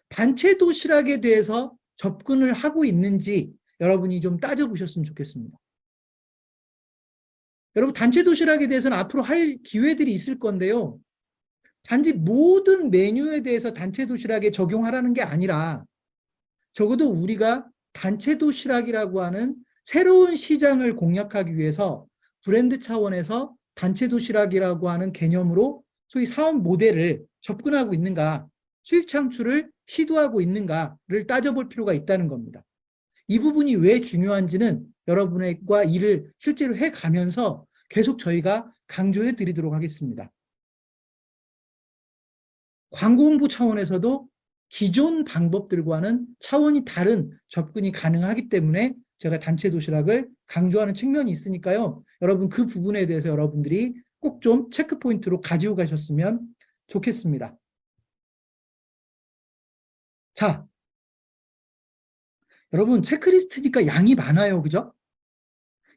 단체 도시락에 대해서 접근을 하고 있는지 여러분이 좀 따져보셨으면 좋겠습니다. 여러분 단체 도시락에 대해서는 앞으로 할 기회들이 있을 건데요. 단지 모든 메뉴에 대해서 단체 도시락에 적용하라는 게 아니라 적어도 우리가 단체 도시락이라고 하는 새로운 시장을 공략하기 위해서 브랜드 차원에서 단체 도시락이라고 하는 개념으로 소위 사업 모델을 접근하고 있는가, 수익 창출을 시도하고 있는가를 따져볼 필요가 있다는 겁니다. 이 부분이 왜 중요한지는 여러분과 일을 실제로 해가면서 계속 저희가 강조해 드리도록 하겠습니다. 광고 홍보 차원에서도 기존 방법들과는 차원이 다른 접근이 가능하기 때문에 제가 단체 도시락을 강조하는 측면이 있으니까요. 여러분 그 부분에 대해서 여러분들이 꼭 좀 체크 포인트로 가지고 가셨으면 좋겠습니다. 자, 여러분 체크리스트니까 양이 많아요. 그죠?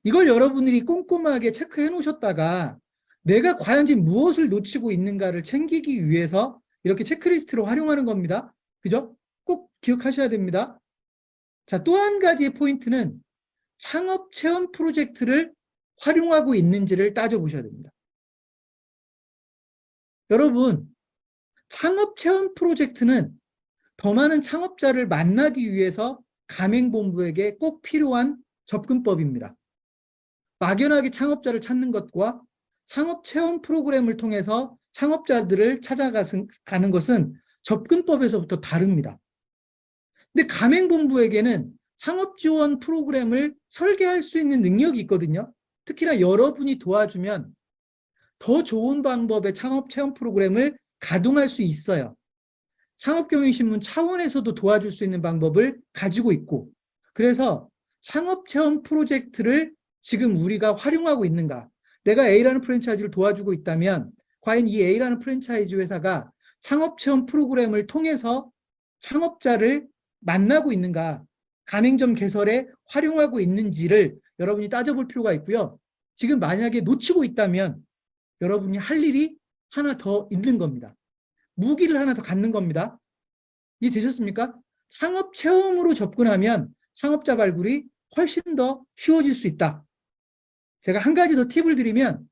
이걸 여러분들이 꼼꼼하게 체크해 놓으셨다가 내가 과연 지금 무엇을 놓치고 있는가를 챙기기 위해서 이렇게 체크리스트로 활용하는 겁니다. 그죠? 꼭 기억하셔야 됩니다. 자, 또 한 가지의 포인트는 창업 체험 프로젝트를 활용하고 있는지를 따져보셔야 됩니다. 여러분, 창업 체험 프로젝트는 더 많은 창업자를 만나기 위해서 가맹본부에게 꼭 필요한 접근법입니다. 막연하게 창업자를 찾는 것과 창업 체험 프로그램을 통해서 창업자들을 찾아가는 것은 접근법에서부터 다릅니다. 근데 가맹본부에게는 창업 지원 프로그램을 설계할 수 있는 능력이 있거든요. 특히나 여러분이 도와주면 더 좋은 방법의 창업 체험 프로그램을 가동할 수 있어요. 창업경영신문 차원에서도 도와줄 수 있는 방법을 가지고 있고, 그래서 창업 체험 프로젝트를 지금 우리가 활용하고 있는가? 내가 A라는 프랜차이즈를 도와주고 있다면 과연 이 A라는 프랜차이즈 회사가 창업 체험 프로그램을 통해서 창업자를 만나고 있는가? 가맹점 개설에 활용하고 있는지를 여러분이 따져볼 필요가 있고요. 지금 만약에 놓치고 있다면 여러분이 할 일이 하나 더 있는 겁니다. 무기를 하나 더 갖는 겁니다. 이해되셨습니까? 창업 체험으로 접근하면 창업자 발굴이 훨씬 더 쉬워질 수 있다. 제가 한 가지 더 팁을 드리면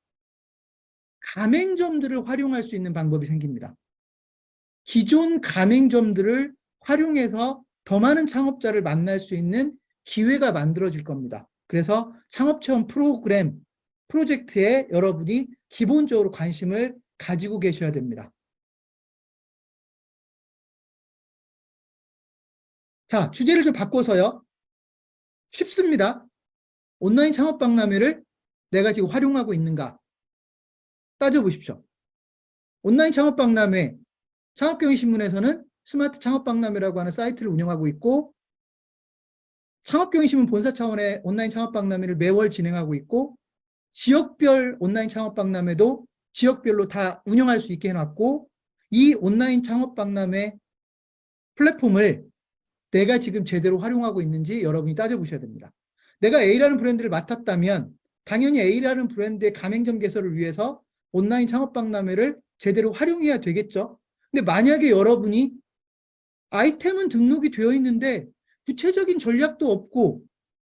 가맹점들을 활용할 수 있는 방법이 생깁니다. 기존 가맹점들을 활용해서 더 많은 창업자를 만날 수 있는 기회가 만들어질 겁니다. 그래서 창업체험 프로그램, 프로젝트에 여러분이 기본적으로 관심을 가지고 계셔야 됩니다. 자, 주제를 좀 바꿔서요. 쉽습니다. 온라인 창업박람회를 내가 지금 활용하고 있는가? 따져보십시오. 온라인 창업박람회, 창업경영신문에서는 스마트 창업박람회라고 하는 사이트를 운영하고 있고, 창업경영신문 본사 차원의 온라인 창업박람회를 매월 진행하고 있고, 지역별 온라인 창업박람회도 지역별로 다 운영할 수 있게 해놨고, 이 온라인 창업박람회 플랫폼을 내가 지금 제대로 활용하고 있는지 여러분이 따져보셔야 됩니다. 내가 A라는 브랜드를 맡았다면 당연히 A라는 브랜드의 가맹점 개설을 위해서 온라인 창업박람회를 제대로 활용해야 되겠죠. 근데 만약에 여러분이 아이템은 등록이 되어 있는데 구체적인 전략도 없고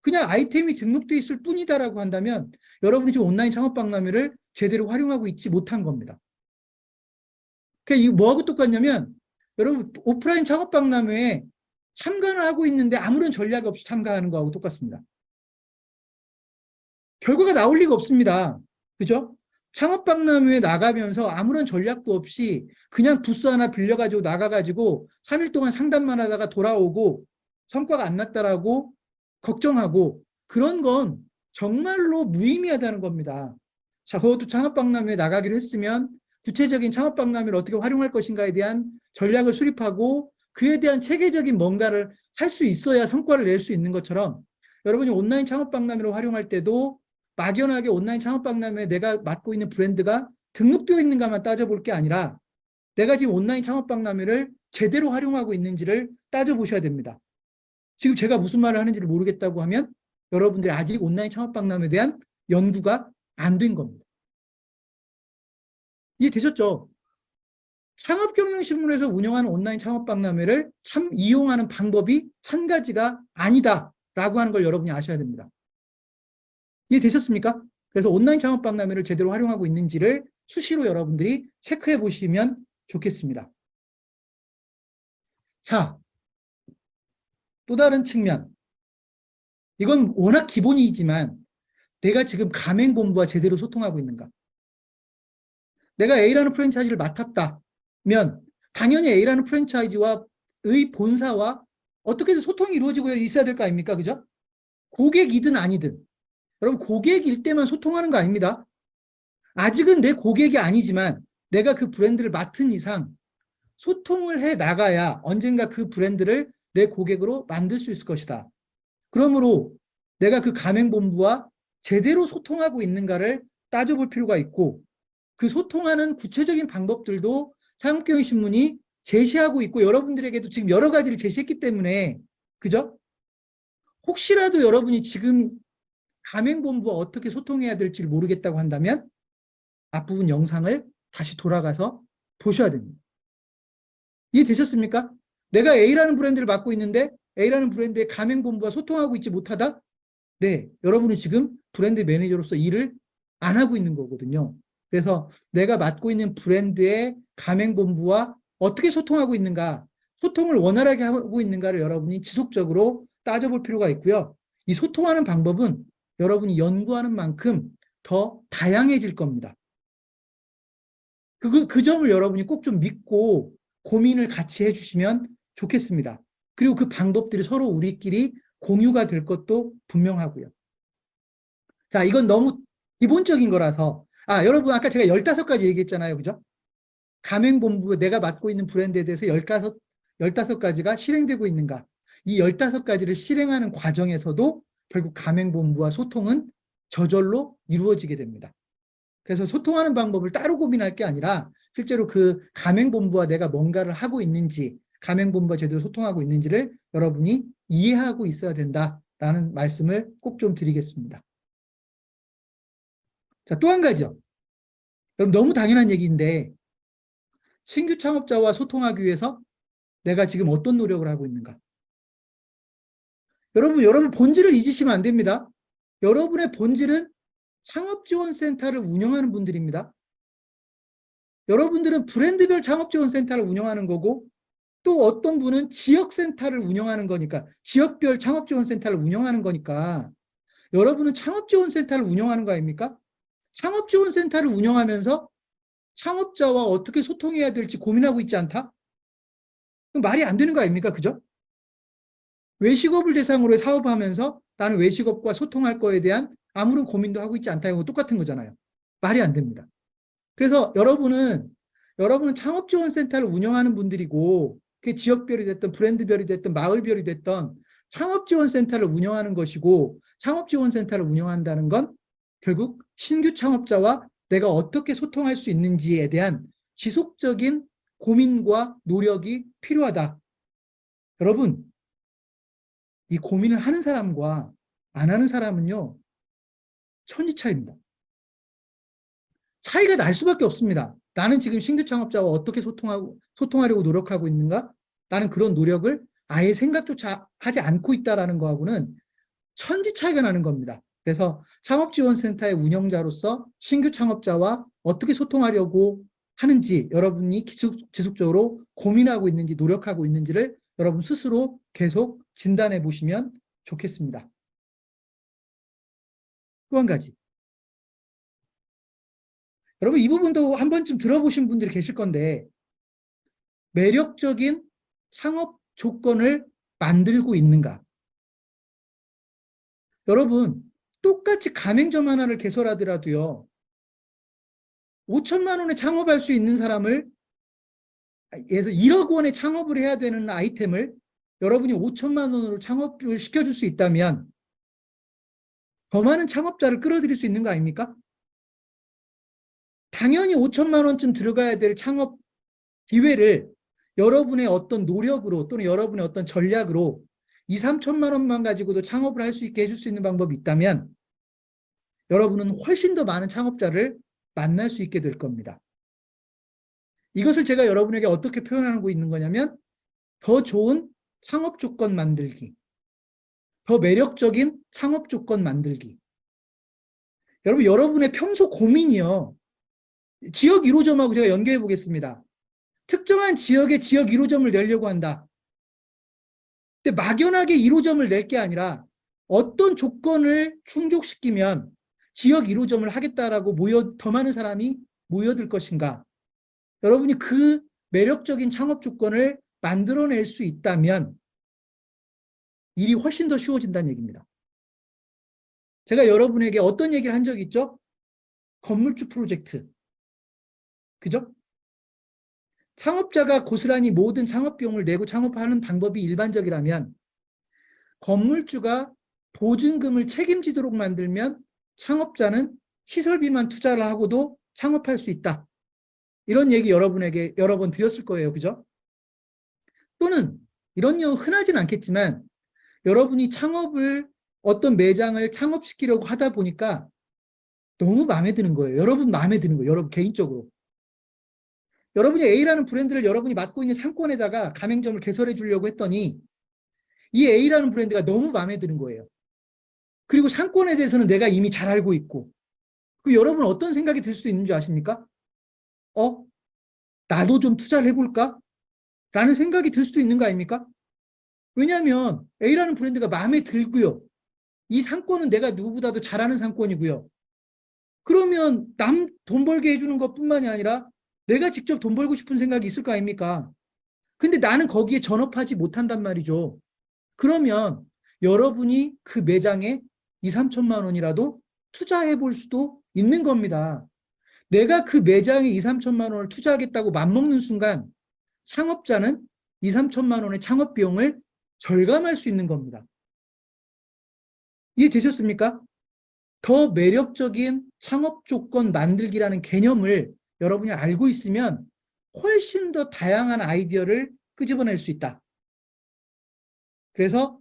그냥 아이템이 등록되어 있을 뿐이다라고 한다면 여러분이 지금 온라인 창업박람회를 제대로 활용하고 있지 못한 겁니다. 그러니까 이거 뭐하고 똑같냐면 여러분 오프라인 창업박람회에 참가는 하고 있는데 아무런 전략이 없이 참가하는 거하고 똑같습니다. 결과가 나올 리가 없습니다. 그죠? 창업박람회에 나가면서 아무런 전략도 없이 그냥 부스 하나 빌려가지고 나가가지고 3일 동안 상담만 하다가 돌아오고 성과가 안 났다라고 걱정하고 그런 건 정말로 무의미하다는 겁니다. 자, 그것도 창업박람회에 나가기로 했으면 구체적인 창업박람회를 어떻게 활용할 것인가에 대한 전략을 수립하고 그에 대한 체계적인 뭔가를 할 수 있어야 성과를 낼 수 있는 것처럼 여러분이 온라인 창업박람회를 활용할 때도 막연하게 온라인 창업박람회에 내가 맡고 있는 브랜드가 등록되어 있는가만 따져볼 게 아니라 내가 지금 온라인 창업박람회를 제대로 활용하고 있는지를 따져보셔야 됩니다. 지금 제가 무슨 말을 하는지를 모르겠다고 하면 여러분들이 아직 온라인 창업박람회에 대한 연구가 안 된 겁니다. 이해되셨죠? 창업경영신문에서 운영하는 온라인 창업박람회를 참 이용하는 방법이 한 가지가 아니다라고 하는 걸 여러분이 아셔야 됩니다. 이해되셨습니까? 그래서 온라인 창업박람회를 제대로 활용하고 있는지를 수시로 여러분들이 체크해 보시면 좋겠습니다. 자, 또 다른 측면. 이건 워낙 기본이지만 내가 지금 가맹본부와 제대로 소통하고 있는가? 내가 A라는 프랜차이즈를 맡았다면 당연히 A라는 프랜차이즈와의 본사와 어떻게든 소통이 이루어지고 있어야 될 거 아닙니까? 그죠? 고객이든 아니든. 여러분 고객일 때만 소통하는 거 아닙니다. 아직은 내 고객이 아니지만 내가 그 브랜드를 맡은 이상 소통을 해 나가야 언젠가 그 브랜드를 내 고객으로 만들 수 있을 것이다. 그러므로 내가 그 가맹본부와 제대로 소통하고 있는가를 따져볼 필요가 있고 그 소통하는 구체적인 방법들도 창업경영신문이 제시하고 있고 여러분들에게도 지금 여러 가지를 제시했기 때문에 그죠? 혹시라도 여러분이 지금 가맹본부와 어떻게 소통해야 될지를 모르겠다고 한다면 앞부분 영상을 다시 돌아가서 보셔야 됩니다. 이해되셨습니까? 내가 A라는 브랜드를 맡고 있는데 A라는 브랜드의 가맹본부와 소통하고 있지 못하다? 네, 여러분은 지금 브랜드 매니저로서 일을 안 하고 있는 거거든요. 그래서 내가 맡고 있는 브랜드의 가맹본부와 어떻게 소통하고 있는가, 소통을 원활하게 하고 있는가를 여러분이 지속적으로 따져볼 필요가 있고요. 이 소통하는 방법은 여러분이 연구하는 만큼 더 다양해질 겁니다. 그 점을 여러분이 꼭 좀 믿고 고민을 같이 해주시면 좋겠습니다. 그리고 그 방법들이 서로 우리끼리 공유가 될 것도 분명하고요. 자, 이건 너무 기본적인 거라서 여러분 아까 제가 15가지 얘기했잖아요. 그죠? 가맹본부 내가 맡고 있는 브랜드에 대해서 15가지가 실행되고 있는가. 이 15가지를 실행하는 과정에서도 결국 가맹본부와 소통은 저절로 이루어지게 됩니다. 그래서 소통하는 방법을 따로 고민할 게 아니라 실제로 그 가맹본부와 내가 뭔가를 하고 있는지 가맹본부와 제대로 소통하고 있는지를 여러분이 이해하고 있어야 된다라는 말씀을 꼭 좀 드리겠습니다. 자, 또 한 가지요. 여러분 너무 당연한 얘기인데 신규 창업자와 소통하기 위해서 내가 지금 어떤 노력을 하고 있는가? 여러분 본질을 잊으시면 안 됩니다. 여러분의 본질은 창업지원센터를 운영하는 분들입니다. 여러분들은 브랜드별 창업지원센터를 운영하는 거고 또 어떤 분은 지역센터를 운영하는 거니까 지역별 창업지원센터를 운영하는 거니까 여러분은 창업지원센터를 운영하는 거 아닙니까? 창업지원센터를 운영하면서 창업자와 어떻게 소통해야 될지 고민하고 있지 않다? 말이 안 되는 거 아닙니까? 그죠? 외식업을 대상으로 사업하면서 나는 외식업과 소통할 거에 대한 아무런 고민도 하고 있지 않다. 이거 똑같은 거잖아요. 말이 안 됩니다. 그래서 여러분은 창업지원센터를 운영하는 분들이고 그게 지역별이 됐든 브랜드별이 됐든 마을별이 됐든 창업지원센터를 운영하는 것이고 창업지원센터를 운영한다는 건 결국 신규 창업자와 내가 어떻게 소통할 수 있는지에 대한 지속적인 고민과 노력이 필요하다. 여러분, 이 고민을 하는 사람과 안 하는 사람은요, 천지 차이입니다. 차이가 날 수밖에 없습니다. 나는 지금 신규 창업자와 어떻게 소통하려고 노력하고 있는가? 나는 그런 노력을 아예 생각조차 하지 않고 있다라는 거하고는 천지 차이가 나는 겁니다. 그래서 창업지원센터의 운영자로서 신규 창업자와 어떻게 소통하려고 하는지 여러분이 지속적으로 고민하고 있는지 노력하고 있는지를 여러분 스스로 계속 진단해 보시면 좋겠습니다. 또 한 가지. 여러분 이 부분도 한 번쯤 들어보신 분들이 계실 건데 매력적인 창업 조건을 만들고 있는가? 여러분 똑같이 가맹점 하나를 개설하더라도요. 5천만 원에 창업할 수 있는 사람을 예를 들어 1억 원에 창업을 해야 되는 아이템을 여러분이 5천만 원으로 창업을 시켜줄 수 있다면 더 많은 창업자를 끌어들일 수 있는 거 아닙니까? 당연히 5천만 원쯤 들어가야 될 창업 기회를 여러분의 어떤 노력으로 또는 여러분의 어떤 전략으로 2, 3천만 원만 가지고도 창업을 할 수 있게 해줄 수 있는 방법이 있다면 여러분은 훨씬 더 많은 창업자를 만날 수 있게 될 겁니다. 이것을 제가 여러분에게 어떻게 표현하고 있는 거냐면 더 좋은 창업 조건 만들기, 더 매력적인 창업 조건 만들기. 여러분, 여러분의 평소 고민이요. 지역 1호점하고 제가 연계해 보겠습니다. 특정한 지역에 지역 1호점을 내려고 한다. 근데 막연하게 1호점을 낼 게 아니라 어떤 조건을 충족시키면 지역 1호점을 하겠다라고 더 많은 사람이 모여들 것인가. 여러분이 그 매력적인 창업 조건을 만들어낼 수 있다면 일이 훨씬 더 쉬워진다는 얘기입니다. 제가 여러분에게 어떤 얘기를 한 적이 있죠? 건물주 프로젝트. 그죠? 창업자가 고스란히 모든 창업 비용을 내고 창업하는 방법이 일반적이라면 건물주가 보증금을 책임지도록 만들면 창업자는 시설비만 투자를 하고도 창업할 수 있다. 이런 얘기 여러분에게 여러 번 드렸을 거예요. 그죠? 또는 이런 경우 흔하진 않겠지만 여러분이 어떤 매장을 창업시키려고 하다 보니까 너무 마음에 드는 거예요. 여러분 마음에 드는 거예요. 여러분 개인적으로. 여러분이 A라는 브랜드를 여러분이 맡고 있는 상권에다가 가맹점을 개설해 주려고 했더니 이 A라는 브랜드가 너무 마음에 드는 거예요. 그리고 상권에 대해서는 내가 이미 잘 알고 있고 그리고 여러분 어떤 생각이 들 수 있는 줄 아십니까? 나도 좀 투자를 해볼까? 라는 생각이 들 수도 있는 거 아닙니까? 왜냐하면 A라는 브랜드가 마음에 들고요. 이 상권은 내가 누구보다도 잘하는 상권이고요. 그러면 남 돈 벌게 해주는 것뿐만이 아니라 내가 직접 돈 벌고 싶은 생각이 있을 거 아닙니까? 근데 나는 거기에 전업하지 못한단 말이죠. 그러면 여러분이 그 매장에 2, 3천만 원이라도 투자해 볼 수도 있는 겁니다. 내가 그 매장에 2, 3천만 원을 투자하겠다고 맘먹는 순간 창업자는 2, 3천만 원의 창업 비용을 절감할 수 있는 겁니다. 이해되셨습니까? 더 매력적인 창업 조건 만들기라는 개념을 여러분이 알고 있으면 훨씬 더 다양한 아이디어를 끄집어낼 수 있다. 그래서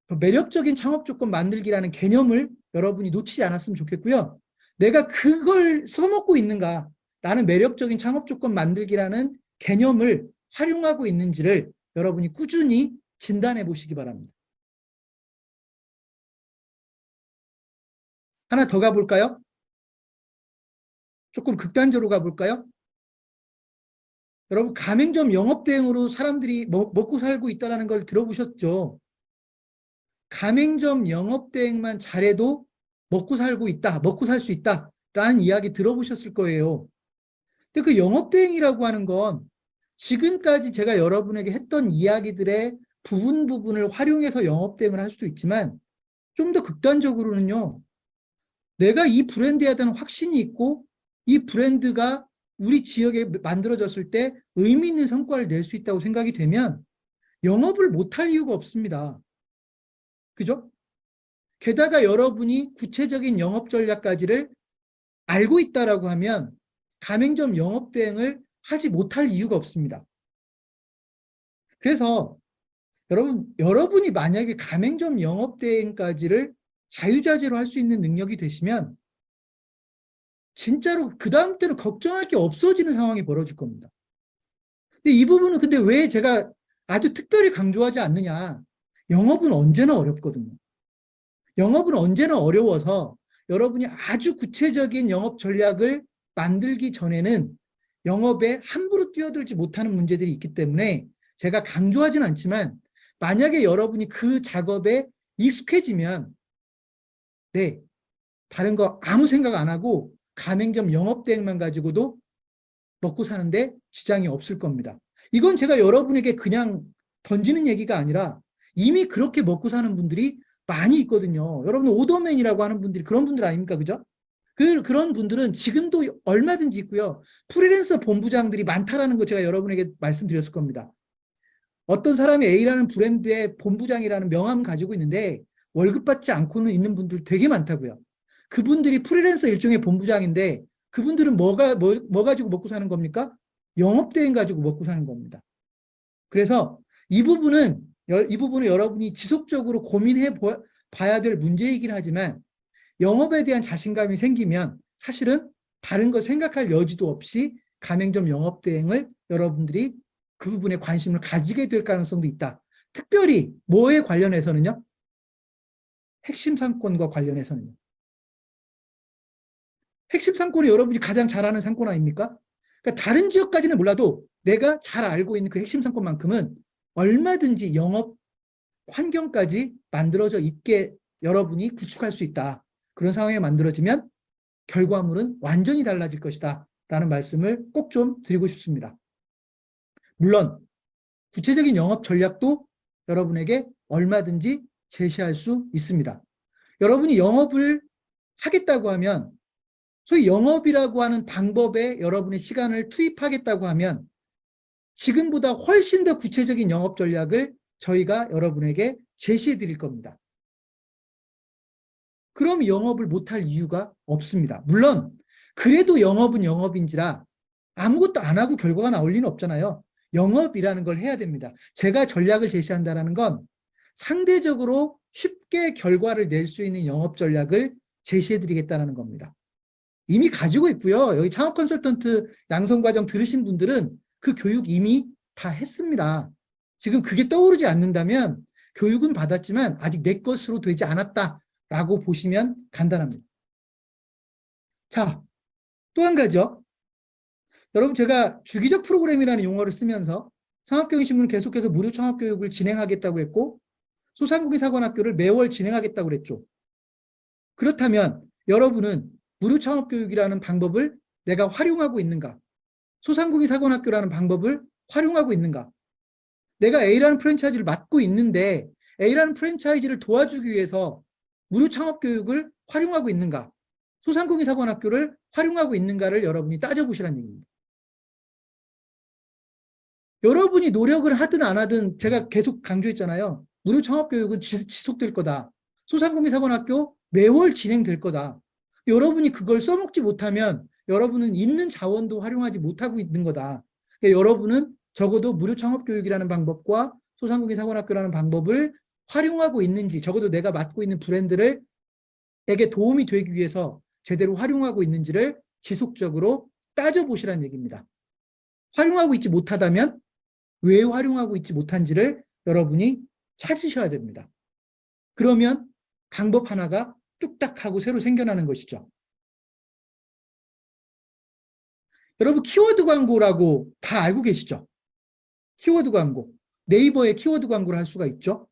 매력적인 창업 조건 만들기라는 개념을 여러분이 놓치지 않았으면 좋겠고요. 내가 그걸 써먹고 있는가, 나는 매력적인 창업 조건 만들기라는 개념을 활용하고 있는지를 여러분이 꾸준히 진단해 보시기 바랍니다. 하나 더 가볼까요? 조금 극단적으로 가볼까요? 여러분 가맹점 영업대행으로 사람들이 먹고 살고 있다는 걸 들어보셨죠? 가맹점 영업대행만 잘해도 먹고 살고 있다, 먹고 살 수 있다라는 이야기 들어보셨을 거예요. 근데 그 영업대행이라고 하는 건 지금까지 제가 여러분에게 했던 이야기들의 부분을 활용해서 영업대행을 할 수도 있지만 좀 더 극단적으로는요. 내가 이 브랜드에 대한 확신이 있고 이 브랜드가 우리 지역에 만들어졌을 때 의미 있는 성과를 낼 수 있다고 생각이 되면 영업을 못할 이유가 없습니다. 그죠? 게다가 여러분이 구체적인 영업 전략까지를 알고 있다라고 하면 가맹점 영업 대행을 하지 못할 이유가 없습니다. 그래서 여러분이 만약에 가맹점 영업 대행까지를 자유자재로 할 수 있는 능력이 되시면 진짜로 그 다음 때는 걱정할 게 없어지는 상황이 벌어질 겁니다. 근데 이 부분은 근데 왜 제가 아주 특별히 강조하지 않느냐. 영업은 언제나 어렵거든요. 영업은 언제나 어려워서 여러분이 아주 구체적인 영업 전략을 만들기 전에는 영업에 함부로 뛰어들지 못하는 문제들이 있기 때문에 제가 강조하진 않지만 만약에 여러분이 그 작업에 익숙해지면 네, 다른 거 아무 생각 안 하고 가맹점 영업 대행만 가지고도 먹고 사는데 지장이 없을 겁니다. 이건 제가 여러분에게 그냥 던지는 얘기가 아니라 이미 그렇게 먹고 사는 분들이 많이 있거든요. 여러분 오더맨이라고 하는 분들이 그런 분들 아닙니까? 그죠? 그런 분들은 지금도 얼마든지 있고요. 프리랜서 본부장들이 많다라는 거 제가 여러분에게 말씀드렸을 겁니다. 어떤 사람이 A라는 브랜드의 본부장이라는 명함을 가지고 있는데 월급 받지 않고는 있는 분들 되게 많다고요. 그분들이 프리랜서 일종의 본부장인데 그분들은 뭐 가지고 먹고 사는 겁니까? 영업대행 가지고 먹고 사는 겁니다. 그래서 이 부분은 여러분이 지속적으로 고민해 봐야 될 문제이긴 하지만 영업에 대한 자신감이 생기면 사실은 다른 거 생각할 여지도 없이 가맹점 영업대행을 여러분들이 그 부분에 관심을 가지게 될 가능성도 있다. 특별히 뭐에 관련해서는요? 핵심 상권과 관련해서는요. 핵심 상권이 여러분이 가장 잘 아는 상권 아닙니까? 그러니까 다른 지역까지는 몰라도 내가 잘 알고 있는 그 핵심 상권만큼은 얼마든지 영업 환경까지 만들어져 있게 여러분이 구축할 수 있다. 그런 상황이 만들어지면 결과물은 완전히 달라질 것이다. 라는 말씀을 꼭 좀 드리고 싶습니다. 물론 구체적인 영업 전략도 여러분에게 얼마든지 제시할 수 있습니다. 여러분이 영업을 하겠다고 하면 소위 영업이라고 하는 방법에 여러분의 시간을 투입하겠다고 하면 지금보다 훨씬 더 구체적인 영업 전략을 저희가 여러분에게 제시해 드릴 겁니다. 그럼 영업을 못할 이유가 없습니다. 물론 그래도 영업은 영업인지라 아무것도 안 하고 결과가 나올 리는 없잖아요. 영업이라는 걸 해야 됩니다. 제가 전략을 제시한다는 건 상대적으로 쉽게 결과를 낼 수 있는 영업 전략을 제시해 드리겠다는 겁니다. 이미 가지고 있고요. 여기 창업 컨설턴트 양성과정 들으신 분들은 그 교육 이미 다 했습니다. 지금 그게 떠오르지 않는다면 교육은 받았지만 아직 내 것으로 되지 않았다라고 보시면 간단합니다. 자, 또 한 가지요. 여러분 제가 주기적 프로그램이라는 용어를 쓰면서 창업경영신문은 계속해서 무료 창업교육을 진행하겠다고 했고 소상공인 사관학교를 매월 진행하겠다고 그랬죠. 그렇다면 여러분은 무료 창업교육이라는 방법을 내가 활용하고 있는가? 소상공인 사관학교라는 방법을 활용하고 있는가? 내가 A라는 프랜차이즈를 맡고 있는데 A라는 프랜차이즈를 도와주기 위해서 무료 창업교육을 활용하고 있는가? 소상공인 사관학교를 활용하고 있는가를 여러분이 따져보시라는 얘기입니다. 여러분이 노력을 하든 안 하든 제가 계속 강조했잖아요. 무료 창업교육은 지속될 거다. 소상공인 사관학교 매월 진행될 거다. 여러분이 그걸 써먹지 못하면 여러분은 있는 자원도 활용하지 못하고 있는 거다. 그러니까 여러분은 적어도 무료 창업교육이라는 방법과 소상공인 사관학교라는 방법을 활용하고 있는지 적어도 내가 맡고 있는 브랜드를 에게 도움이 되기 위해서 제대로 활용하고 있는지를 지속적으로 따져보시라는 얘기입니다. 활용하고 있지 못하다면 왜 활용하고 있지 못한지를 여러분이 찾으셔야 됩니다. 그러면 방법 하나가 뚝딱 하고 새로 생겨나는 것이죠. 여러분 키워드 광고라고 다 알고 계시죠? 키워드 광고. 네이버에 키워드 광고를 할 수가 있죠.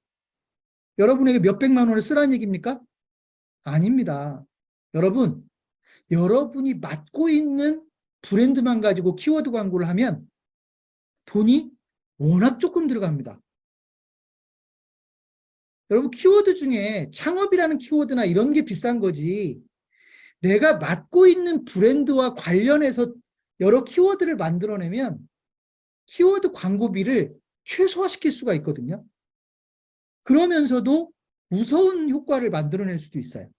여러분에게 몇백만 원을 쓰라는 얘기입니까? 아닙니다. 여러분이 맡고 있는 브랜드만 가지고 키워드 광고를 하면 돈이 워낙 조금 들어갑니다. 여러분 키워드 중에 창업이라는 키워드나 이런 게 비싼 거지 내가 맡고 있는 브랜드와 관련해서 여러 키워드를 만들어내면 키워드 광고비를 최소화시킬 수가 있거든요. 그러면서도 무서운 효과를 만들어낼 수도 있어요.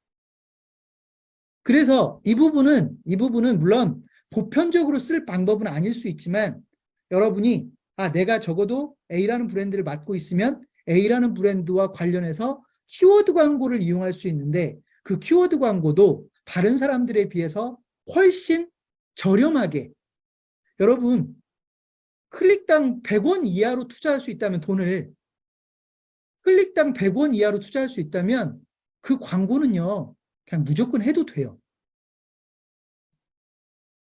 그래서 이 부분은 물론 보편적으로 쓸 방법은 아닐 수 있지만 여러분이 내가 적어도 A라는 브랜드를 맡고 있으면 A라는 브랜드와 관련해서 키워드 광고를 이용할 수 있는데 그 키워드 광고도 다른 사람들에 비해서 훨씬 저렴하게 여러분 클릭당 100원 이하로 투자할 수 있다면 클릭당 100원 이하로 투자할 수 있다면 그 광고는요, 그냥 무조건 해도 돼요.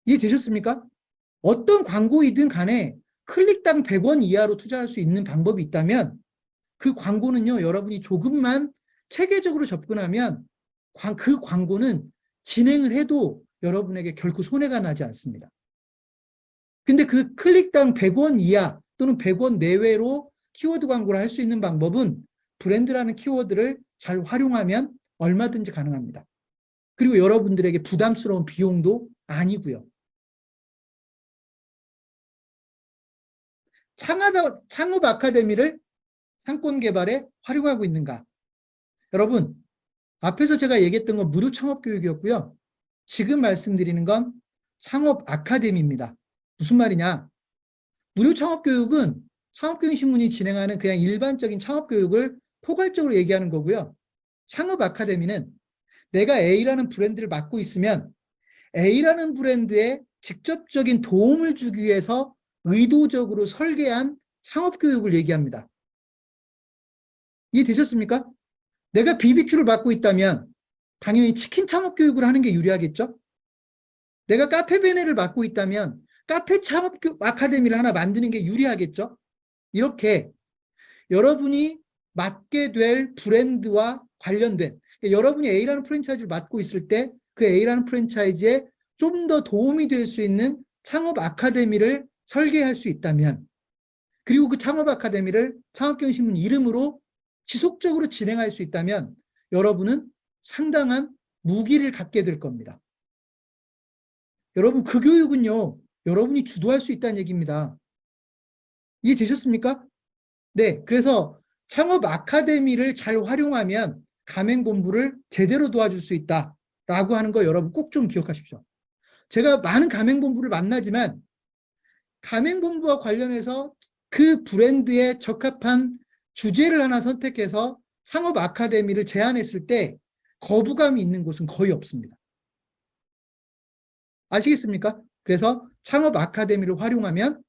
이해되셨습니까? 어떤 광고이든 간에 클릭당 100원 이하로 투자할 수 있는 방법이 있다면 그 광고는요, 여러분이 조금만 체계적으로 접근하면 그 광고는 진행을 해도 여러분에게 결코 손해가 나지 않습니다. 근데 그 클릭당 100원 이하 또는 100원 내외로 키워드 광고를 할 수 있는 방법은 브랜드라는 키워드를 잘 활용하면 얼마든지 가능합니다. 그리고 여러분들에게 부담스러운 비용도 아니고요. 창업 아카데미를 상권 개발에 활용하고 있는가? 여러분, 앞에서 제가 얘기했던 건 무료 창업 교육이었고요. 지금 말씀드리는 건 창업 아카데미입니다. 무슨 말이냐? 무료 창업 교육은 창업교육신문이 진행하는 그냥 일반적인 창업 교육을 포괄적으로 얘기하는 거고요. 창업 아카데미는 내가 A라는 브랜드를 맡고 있으면 A라는 브랜드에 직접적인 도움을 주기 위해서 의도적으로 설계한 창업 교육을 얘기합니다. 이해되셨습니까? 내가 BBQ를 맡고 있다면 당연히 치킨 창업 교육을 하는 게 유리하겠죠? 내가 카페베네를 맡고 있다면 카페 창업 아카데미를 하나 만드는 게 유리하겠죠? 이렇게 여러분이 맡게 될 브랜드와 관련된, 그러니까 여러분이 A라는 프랜차이즈를 맡고 있을 때 그 A라는 프랜차이즈에 좀 더 도움이 될 수 있는 창업 아카데미를 설계할 수 있다면, 그리고 그 창업 아카데미를 창업경신문 이름으로 지속적으로 진행할 수 있다면 여러분은 상당한 무기를 갖게 될 겁니다. 여러분, 그 교육은요, 여러분이 주도할 수 있다는 얘기입니다. 이해되셨습니까? 네, 그래서 창업 아카데미를 잘 활용하면 가맹본부를 제대로 도와줄 수 있다라고 하는 거 여러분 꼭 좀 기억하십시오. 제가 많은 가맹본부를 만나지만 가맹본부와 관련해서 그 브랜드에 적합한 주제를 하나 선택해서 창업 아카데미를 제안했을 때 거부감이 있는 곳은 거의 없습니다. 아시겠습니까? 그래서 창업 아카데미를 활용하면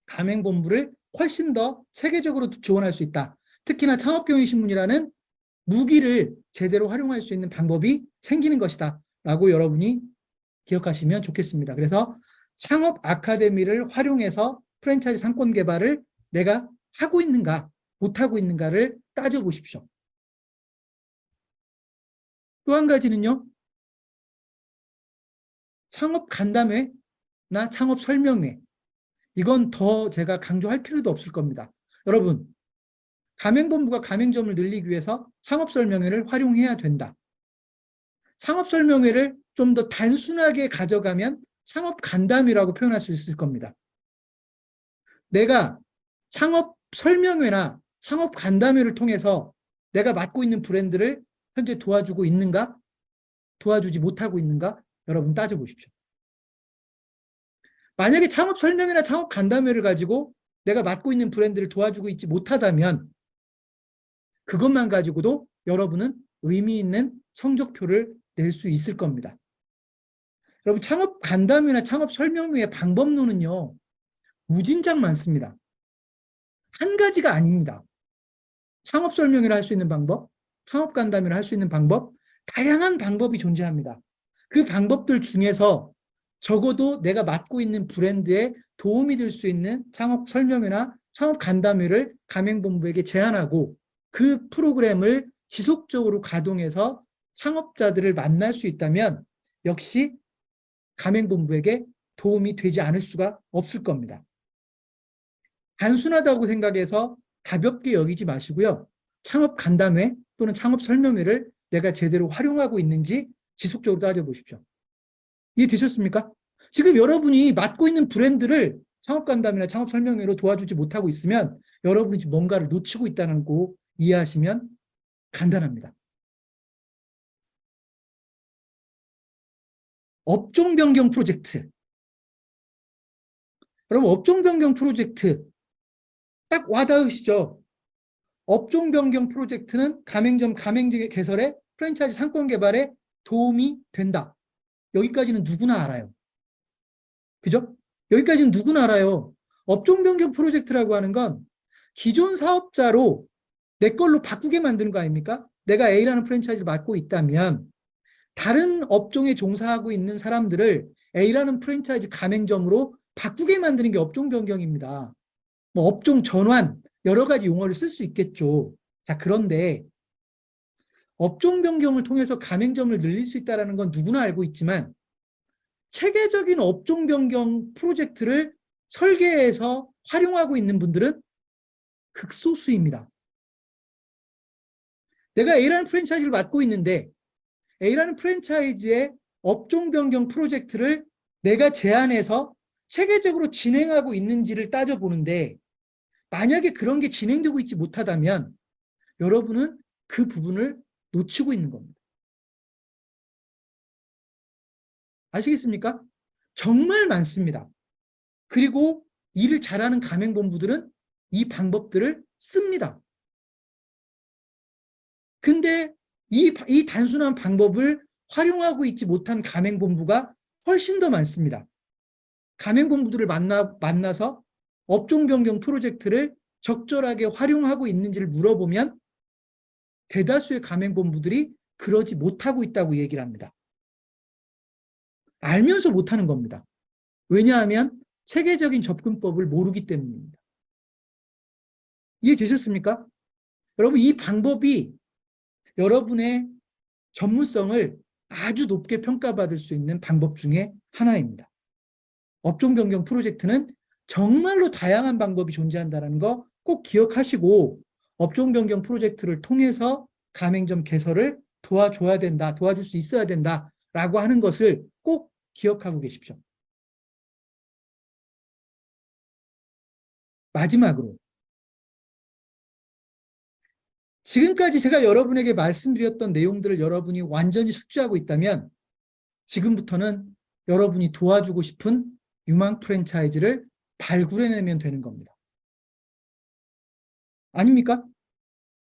가맹본부를 훨씬 더 체계적으로 지원할 수 있다. 특히나 창업경영신문이라는 무기를 제대로 활용할 수 있는 방법이 생기는 것이다 라고 여러분이 기억하시면 좋겠습니다. 그래서 창업 아카데미를 활용해서 프랜차이즈 상권 개발을 내가 하고 있는가 못하고 있는가를 따져보십시오. 또 한 가지는요, 창업 간담회나 창업 설명회, 이건 더 제가 강조할 필요도 없을 겁니다. 여러분, 가맹본부가 가맹점을 늘리기 위해서 창업설명회를 활용해야 된다. 창업설명회를 좀 더 단순하게 가져가면 창업간담회라고 표현할 수 있을 겁니다. 내가 창업설명회나 창업간담회를 통해서 내가 맡고 있는 브랜드를 현재 도와주고 있는가? 도와주지 못하고 있는가? 여러분 따져보십시오. 만약에 창업설명회나 창업간담회를 가지고 내가 맡고 있는 브랜드를 도와주고 있지 못하다면 그것만 가지고도 여러분은 의미 있는 성적표를 낼 수 있을 겁니다. 여러분, 창업 간담회나 창업 설명회의 방법론은요, 무진장 많습니다. 한 가지가 아닙니다. 창업 설명회를 할 수 있는 방법, 창업 간담회를 할 수 있는 방법, 다양한 방법이 존재합니다. 그 방법들 중에서 적어도 내가 맡고 있는 브랜드에 도움이 될 수 있는 창업 설명회나 창업 간담회를 가맹본부에게 제안하고 그 프로그램을 지속적으로 가동해서 창업자들을 만날 수 있다면 역시 가맹본부에게 도움이 되지 않을 수가 없을 겁니다. 단순하다고 생각해서 가볍게 여기지 마시고요. 창업 간담회 또는 창업 설명회를 내가 제대로 활용하고 있는지 지속적으로 따져보십시오. 이해되셨습니까? 지금 여러분이 맡고 있는 브랜드를 창업 간담회나 창업 설명회로 도와주지 못하고 있으면 여러분이 지금 뭔가를 놓치고 있다는 거 이해하시면 간단합니다. 업종 변경 프로젝트. 여러분, 업종 변경 프로젝트 딱 와닿으시죠? 업종 변경 프로젝트는 가맹점 개설에 프랜차이즈 상권 개발에 도움이 된다. 여기까지는 누구나 알아요. 그죠? 여기까지는 누구나 알아요. 업종 변경 프로젝트라고 하는 건 기존 사업자로 내 걸로 바꾸게 만드는 거 아닙니까? 내가 A라는 프랜차이즈를 맡고 있다면 다른 업종에 종사하고 있는 사람들을 A라는 프랜차이즈 가맹점으로 바꾸게 만드는 게 업종 변경입니다. 뭐 업종 전환, 여러 가지 용어를 쓸 수 있겠죠. 자, 그런데 업종 변경을 통해서 가맹점을 늘릴 수 있다는 건 누구나 알고 있지만 체계적인 업종 변경 프로젝트를 설계해서 활용하고 있는 분들은 극소수입니다. 내가 A라는 프랜차이즈를 맡고 있는데 A라는 프랜차이즈의 업종 변경 프로젝트를 내가 제안해서 체계적으로 진행하고 있는지를 따져보는데 만약에 그런 게 진행되고 있지 못하다면 여러분은 그 부분을 놓치고 있는 겁니다. 아시겠습니까? 정말 많습니다. 그리고 일을 잘하는 가맹본부들은 이 방법들을 씁니다. 근데 이 단순한 방법을 활용하고 있지 못한 가맹본부가 훨씬 더 많습니다. 가맹본부들을 만나서 업종 변경 프로젝트를 적절하게 활용하고 있는지를 물어보면 대다수의 가맹본부들이 그러지 못하고 있다고 얘기를 합니다. 알면서 못하는 겁니다. 왜냐하면 체계적인 접근법을 모르기 때문입니다. 이해되셨습니까? 여러분, 이 방법이 여러분의 전문성을 아주 높게 평가받을 수 있는 방법 중에 하나입니다. 업종 변경 프로젝트는 정말로 다양한 방법이 존재한다는 거 꼭 기억하시고 업종 변경 프로젝트를 통해서 가맹점 개설을 도와줘야 된다, 도와줄 수 있어야 된다라고 하는 것을 꼭 기억하고 계십시오. 마지막으로 지금까지 제가 여러분에게 말씀드렸던 내용들을 여러분이 완전히 숙지하고 있다면 지금부터는 여러분이 도와주고 싶은 유망 프랜차이즈를 발굴해내면 되는 겁니다. 아닙니까?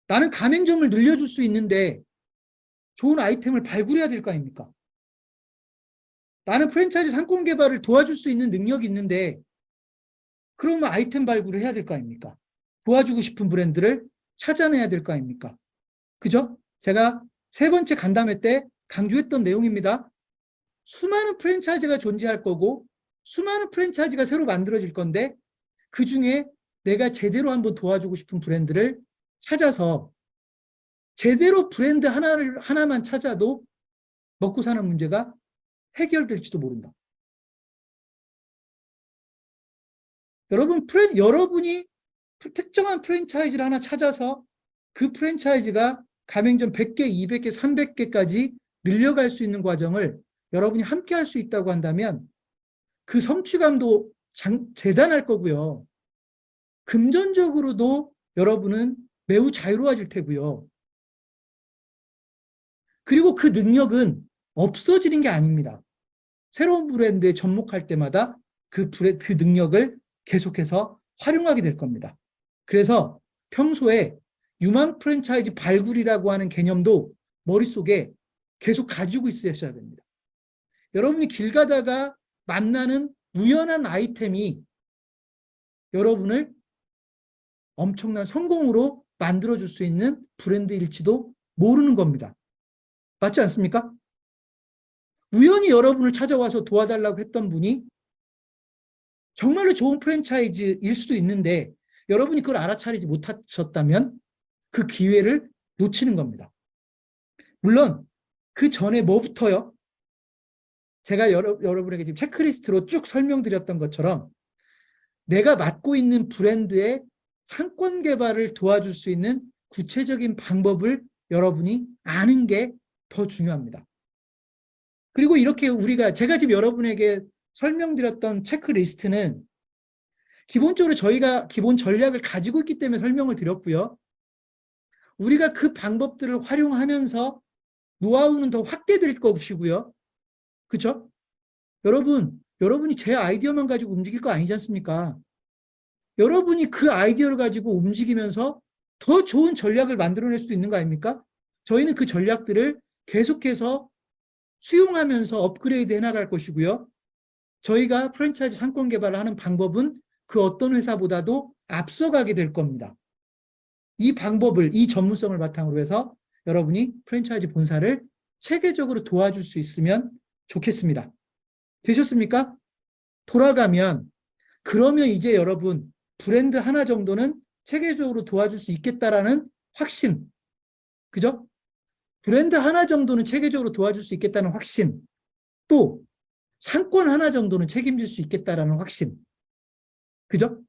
나는 가맹점을 늘려줄 수 있는데 좋은 아이템을 발굴해야 될 거 아닙니까? 나는 프랜차이즈 상권 개발을 도와줄 수 있는 능력이 있는데 그러면 아이템 발굴을 해야 될 거 아닙니까? 도와주고 싶은 브랜드를 찾아내야 될 거 아닙니까? 그죠? 제가 세 번째 간담회 때 강조했던 내용입니다. 수많은 프랜차이즈가 존재할 거고 수많은 프랜차이즈가 새로 만들어질 건데 그중에 내가 제대로 한번 도와주고 싶은 브랜드를 찾아서 제대로 브랜드 하나만 찾아도 먹고 사는 문제가 해결될지도 모른다. 여러분이 특정한 프랜차이즈를 하나 찾아서 그 프랜차이즈가 가맹점 100개, 200개, 300개까지 늘려갈 수 있는 과정을 여러분이 함께 할 수 있다고 한다면 그 성취감도 대단할 거고요. 금전적으로도 여러분은 매우 자유로워질 테고요. 그리고 그 능력은 없어지는 게 아닙니다. 새로운 브랜드에 접목할 때마다 그 능력을 계속해서 활용하게 될 겁니다. 그래서 평소에 유망 프랜차이즈 발굴이라고 하는 개념도 머릿속에 계속 가지고 있으셔야 됩니다. 여러분이 길 가다가 만나는 우연한 아이템이 여러분을 엄청난 성공으로 만들어줄 수 있는 브랜드일지도 모르는 겁니다. 맞지 않습니까? 우연히 여러분을 찾아와서 도와달라고 했던 분이 정말로 좋은 프랜차이즈일 수도 있는데 여러분이 그걸 알아차리지 못하셨다면 그 기회를 놓치는 겁니다. 물론 그 전에 뭐부터요? 제가 여러분에게 지금 체크리스트로 쭉 설명드렸던 것처럼 내가 맡고 있는 브랜드의 상권 개발을 도와줄 수 있는 구체적인 방법을 여러분이 아는 게 더 중요합니다. 그리고 이렇게 제가 지금 여러분에게 설명드렸던 체크리스트는 기본적으로 저희가 기본 전략을 가지고 있기 때문에 설명을 드렸고요. 우리가 그 방법들을 활용하면서 노하우는 더 확대될 것이고요. 그렇죠? 여러분이 제 아이디어만 가지고 움직일 거 아니지 않습니까? 여러분이 그 아이디어를 가지고 움직이면서 더 좋은 전략을 만들어낼 수 있는 거 아닙니까? 저희는 그 전략들을 계속해서 수용하면서 업그레이드 해나갈 것이고요. 저희가 프랜차이즈 상권 개발을 하는 방법은 그 어떤 회사보다도 앞서가게 될 겁니다. 이 방법을, 이 전문성을 바탕으로 해서 여러분이 프랜차이즈 본사를 체계적으로 도와줄 수 있으면 좋겠습니다. 되셨습니까? 돌아가면, 그러면 이제 여러분 브랜드 하나 정도는 체계적으로 도와줄 수 있겠다라는 확신, 그죠? 브랜드 하나 정도는 체계적으로 도와줄 수 있겠다는 확신, 또 상권 하나 정도는 책임질 수 있겠다라는 확신, 그죠?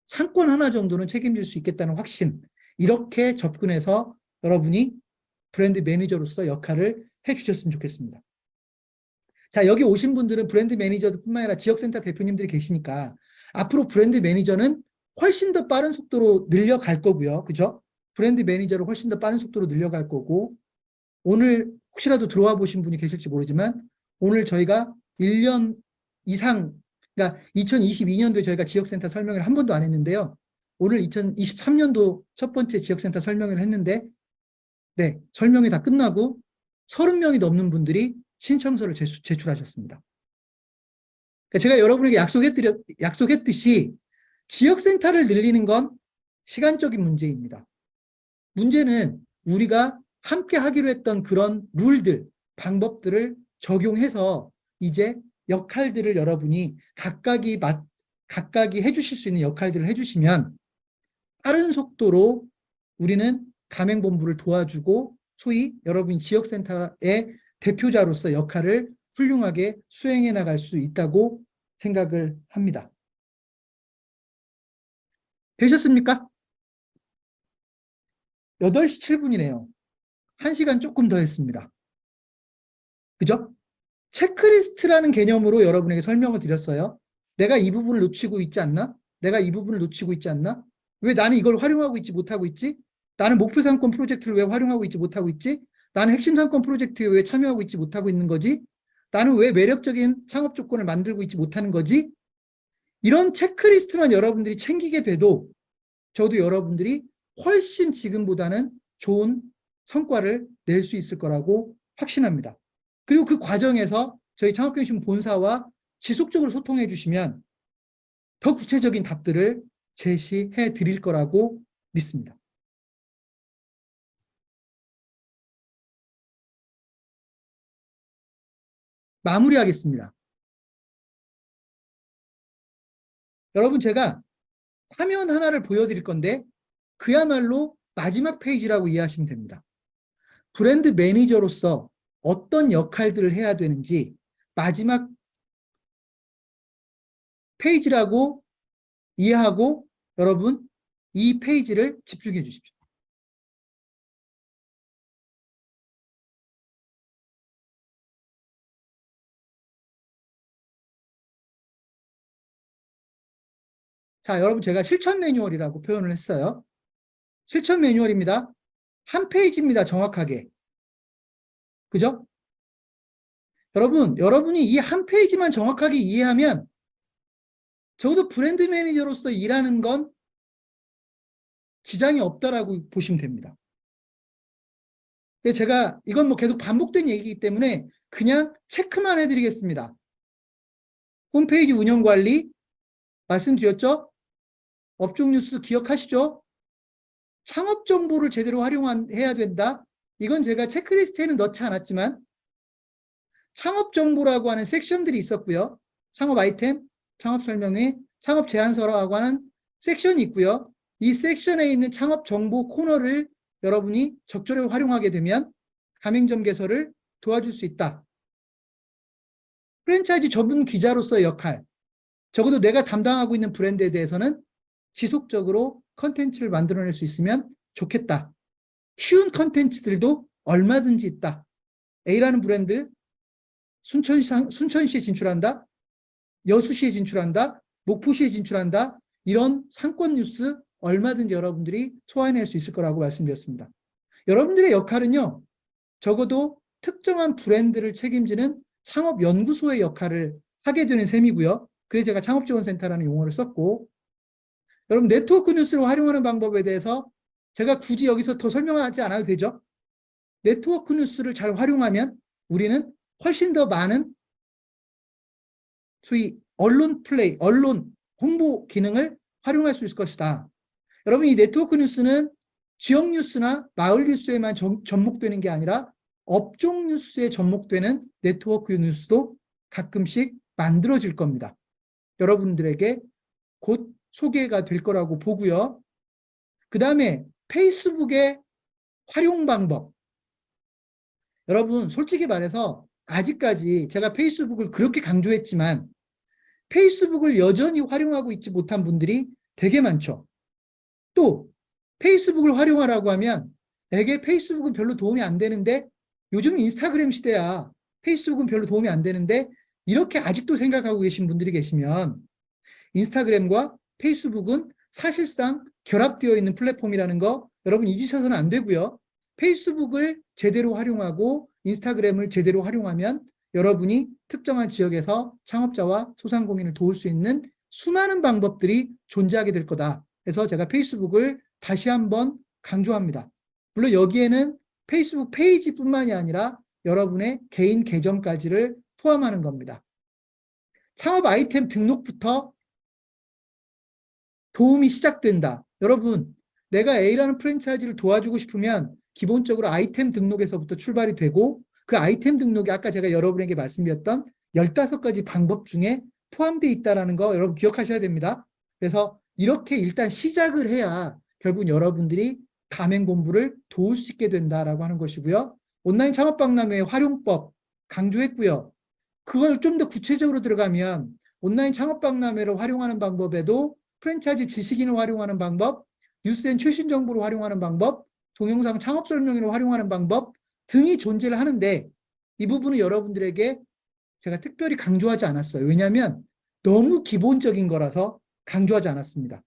상권 하나 정도는 책임질 수 있겠다는 확신, 이렇게 접근해서 여러분이 브랜드 매니저로서 역할을 해주셨으면 좋겠습니다. 자, 여기 오신 분들은 브랜드 매니저뿐만 아니라 지역센터 대표님들이 계시니까 앞으로 브랜드 매니저는 훨씬 더 빠른 속도로 늘려갈 거고요. 그죠? 브랜드 매니저를 훨씬 더 빠른 속도로 늘려갈 거고, 오늘 혹시라도 들어와 보신 분이 계실지 모르지만 오늘 저희가 1년 이상, 그러니까 2022년도에 저희가 지역센터 설명을 한 번도 안 했는데요. 오늘 2023년도 첫 번째 지역센터 설명을 했는데, 네, 설명이 다 끝나고 30명이 넘는 분들이 신청서를 제출하셨습니다. 그러니까 제가 여러분에게 약속했듯이 지역센터를 늘리는 건 시간적인 문제입니다. 문제는 우리가 함께 하기로 했던 그런 룰들, 방법들을 적용해서 이제 역할들을 여러분이 각각이 해주실 수 있는 역할들을 해주시면 빠른 속도로 우리는 가맹본부를 도와주고 소위 여러분 지역센터의 대표자로서 역할을 훌륭하게 수행해 나갈 수 있다고 생각을 합니다. 되셨습니까? 8시 7분이네요. 1시간 조금 더 했습니다. 그죠? 체크리스트라는 개념으로 여러분에게 설명을 드렸어요. 내가 이 부분을 놓치고 있지 않나? 내가 이 부분을 놓치고 있지 않나? 왜 나는 이걸 활용하고 있지 못하고 있지? 나는 목표 상권 프로젝트를 왜 활용하고 있지 못하고 있지? 나는 핵심 상권 프로젝트에 왜 참여하고 있지 못하고 있는 거지? 나는 왜 매력적인 창업 조건을 만들고 있지 못하는 거지? 이런 체크리스트만 여러분들이 챙기게 돼도 저도 여러분들이 훨씬 지금보다는 좋은 성과를 낼 수 있을 거라고 확신합니다. 그리고 그 과정에서 저희 창업경심 본사와 지속적으로 소통해 주시면 더 구체적인 답들을 제시해 드릴 거라고 믿습니다. 마무리하겠습니다. 여러분, 제가 화면 하나를 보여드릴 건데 그야말로 마지막 페이지라고 이해하시면 됩니다. 브랜드 매니저로서 어떤 역할들을 해야 되는지 마지막 페이지라고 이해하고 여러분 이 페이지를 집중해 주십시오. 자, 여러분, 제가 실천 매뉴얼이라고 표현을 했어요. 실천 매뉴얼입니다. 한 페이지입니다. 정확하게. 그죠? 여러분이 이 한 페이지만 정확하게 이해하면 적어도 브랜드 매니저로서 일하는 건 지장이 없다라고 보시면 됩니다. 제가 이건 뭐 계속 반복된 얘기이기 때문에 그냥 체크만 해드리겠습니다. 홈페이지 운영관리 말씀드렸죠? 업종 뉴스 기억하시죠? 창업 정보를 제대로 활용해야 된다. 이건 제가 체크리스트에는 넣지 않았지만 창업 정보라고 하는 섹션들이 있었고요. 창업 아이템, 창업 설명회, 창업 제안서라고 하는 섹션이 있고요. 이 섹션에 있는 창업 정보 코너를 여러분이 적절히 활용하게 되면 가맹점 개설을 도와줄 수 있다. 프랜차이즈 전문 기자로서의 역할, 적어도 내가 담당하고 있는 브랜드에 대해서는 지속적으로 컨텐츠를 만들어낼 수 있으면 좋겠다. 쉬운 컨텐츠들도 얼마든지 있다. A라는 브랜드 순천시에 진출한다. 여수시에 진출한다. 목포시에 진출한다. 이런 상권 뉴스 얼마든지 여러분들이 소화해낼 수 있을 거라고 말씀드렸습니다. 여러분들의 역할은요, 적어도 특정한 브랜드를 책임지는 창업연구소의 역할을 하게 되는 셈이고요. 그래서 제가 창업지원센터라는 용어를 썼고, 여러분 네트워크 뉴스를 활용하는 방법에 대해서 제가 굳이 여기서 더 설명하지 않아도 되죠. 네트워크 뉴스를 잘 활용하면 우리는 훨씬 더 많은 소위 언론 홍보 기능을 활용할 수 있을 것이다. 여러분, 이 네트워크 뉴스는 지역 뉴스나 마을 뉴스에만 접목되는 게 아니라 업종 뉴스에 접목되는 네트워크 뉴스도 가끔씩 만들어질 겁니다. 여러분들에게 곧 소개가 될 거라고 보고요. 그 다음에 페이스북의 활용 방법. 여러분, 솔직히 말해서 아직까지 제가 페이스북을 그렇게 강조했지만 페이스북을 여전히 활용하고 있지 못한 분들이 되게 많죠. 또 페이스북을 활용하라고 하면 내게 페이스북은 별로 도움이 안 되는데, 요즘 인스타그램 시대야, 페이스북은 별로 도움이 안 되는데, 이렇게 아직도 생각하고 계신 분들이 계시면 인스타그램과 페이스북은 사실상 결합되어 있는 플랫폼이라는 거 여러분 잊으셔서는 안 되고요. 페이스북을 제대로 활용하고 인스타그램을 제대로 활용하면 여러분이 특정한 지역에서 창업자와 소상공인을 도울 수 있는 수많은 방법들이 존재하게 될 거다. 그래서 제가 페이스북을 다시 한번 강조합니다. 물론 여기에는 페이스북 페이지뿐만이 아니라 여러분의 개인 계정까지를 포함하는 겁니다. 창업 아이템 등록부터 도움이 시작된다. 여러분, 내가 A라는 프랜차이즈를 도와주고 싶으면 기본적으로 아이템 등록에서부터 출발이 되고, 그 아이템 등록이 아까 제가 여러분에게 말씀드렸던 15가지 방법 중에 포함되어 있다는 거 여러분 기억하셔야 됩니다. 그래서 이렇게 일단 시작을 해야 결국 여러분들이 가맹본부를 도울 수 있게 된다라고 하는 것이고요. 온라인 창업박람회의 활용법 강조했고요. 그걸 좀 더 구체적으로 들어가면 온라인 창업박람회를 활용하는 방법에도 프랜차이즈 지식인을 활용하는 방법, 뉴스엔 최신 정보를 활용하는 방법, 동영상 창업 설명회를 활용하는 방법 등이 존재를 하는데, 이 부분은 여러분들에게 제가 특별히 강조하지 않았어요. 왜냐하면 너무 기본적인 거라서 강조하지 않았습니다.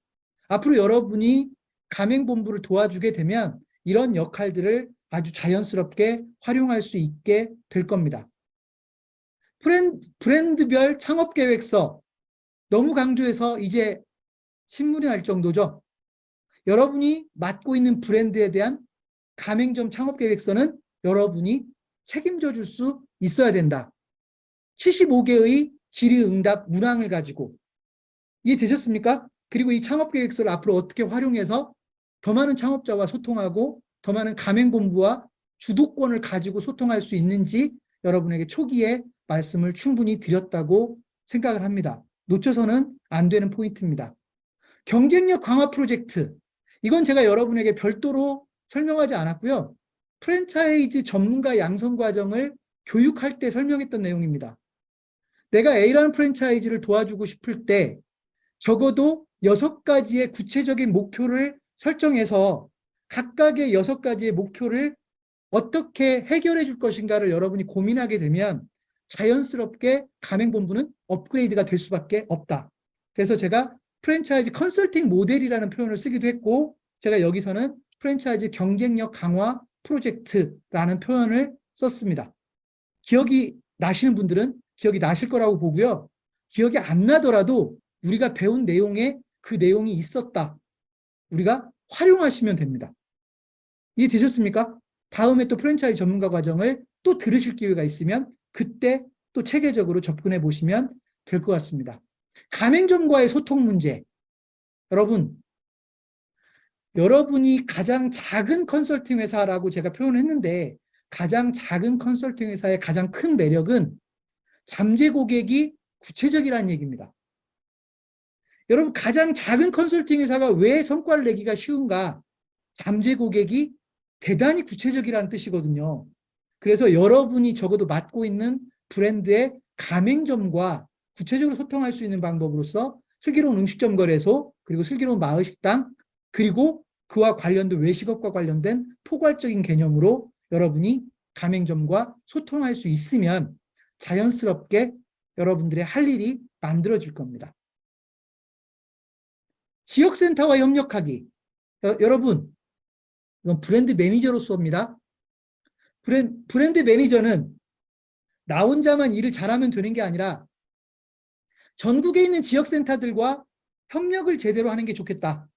앞으로 여러분이 가맹본부를 도와주게 되면 이런 역할들을 아주 자연스럽게 활용할 수 있게 될 겁니다. 브랜드별 창업계획서 너무 강조해서 이제 신문이 날 정도죠. 여러분이 맡고 있는 브랜드에 대한 가맹점 창업계획서는 여러분이 책임져 줄 수 있어야 된다. 75개의 질의응답 문항을 가지고. 이해되셨습니까? 그리고 이 창업계획서를 앞으로 어떻게 활용해서 더 많은 창업자와 소통하고 더 많은 가맹본부와 주도권을 가지고 소통할 수 있는지 여러분에게 초기에 말씀을 충분히 드렸다고 생각을 합니다. 놓쳐서는 안 되는 포인트입니다. 경쟁력 강화 프로젝트. 이건 제가 여러분에게 별도로 설명하지 않았고요. 프랜차이즈 전문가 양성 과정을 교육할 때 설명했던 내용입니다. 내가 A라는 프랜차이즈를 도와주고 싶을 때 적어도 6가지의 구체적인 목표를 설정해서 각각의 6가지의 목표를 어떻게 해결해 줄 것인가를 여러분이 고민하게 되면 자연스럽게 가맹본부는 업그레이드가 될 수밖에 없다. 그래서 제가 프랜차이즈 컨설팅 모델이라는 표현을 쓰기도 했고, 제가 여기서는 프랜차이즈 경쟁력 강화 프로젝트라는 표현을 썼습니다. 기억이 나시는 분들은 기억이 나실 거라고 보고요. 기억이 안 나더라도 우리가 배운 내용에 그 내용이 있었다. 우리가 활용하시면 됩니다. 이해되셨습니까? 다음에 또 프랜차이즈 전문가 과정을 또 들으실 기회가 있으면 그때 또 체계적으로 접근해 보시면 될 것 같습니다. 가맹점과의 소통 문제. 여러분이 가장 작은 컨설팅 회사라고 제가 표현했는데, 가장 작은 컨설팅 회사의 가장 큰 매력은 잠재 고객이 구체적이라는 얘기입니다. 여러분, 가장 작은 컨설팅 회사가 왜 성과를 내기가 쉬운가? 잠재 고객이 대단히 구체적이라는 뜻이거든요. 그래서 여러분이 적어도 맡고 있는 브랜드의 가맹점과 구체적으로 소통할 수 있는 방법으로서 슬기로운 음식점 거래소, 그리고 슬기로운 마을식당, 그리고 그와 관련된 외식업과 관련된 포괄적인 개념으로 여러분이 가맹점과 소통할 수 있으면 자연스럽게 여러분들의 할 일이 만들어질 겁니다. 지역센터와 협력하기. 여러분, 이건 브랜드 매니저로서입니다. 브랜드 매니저는 나 혼자만 일을 잘하면 되는 게 아니라 전국에 있는 지역센터들과 협력을 제대로 하는 게 좋겠다.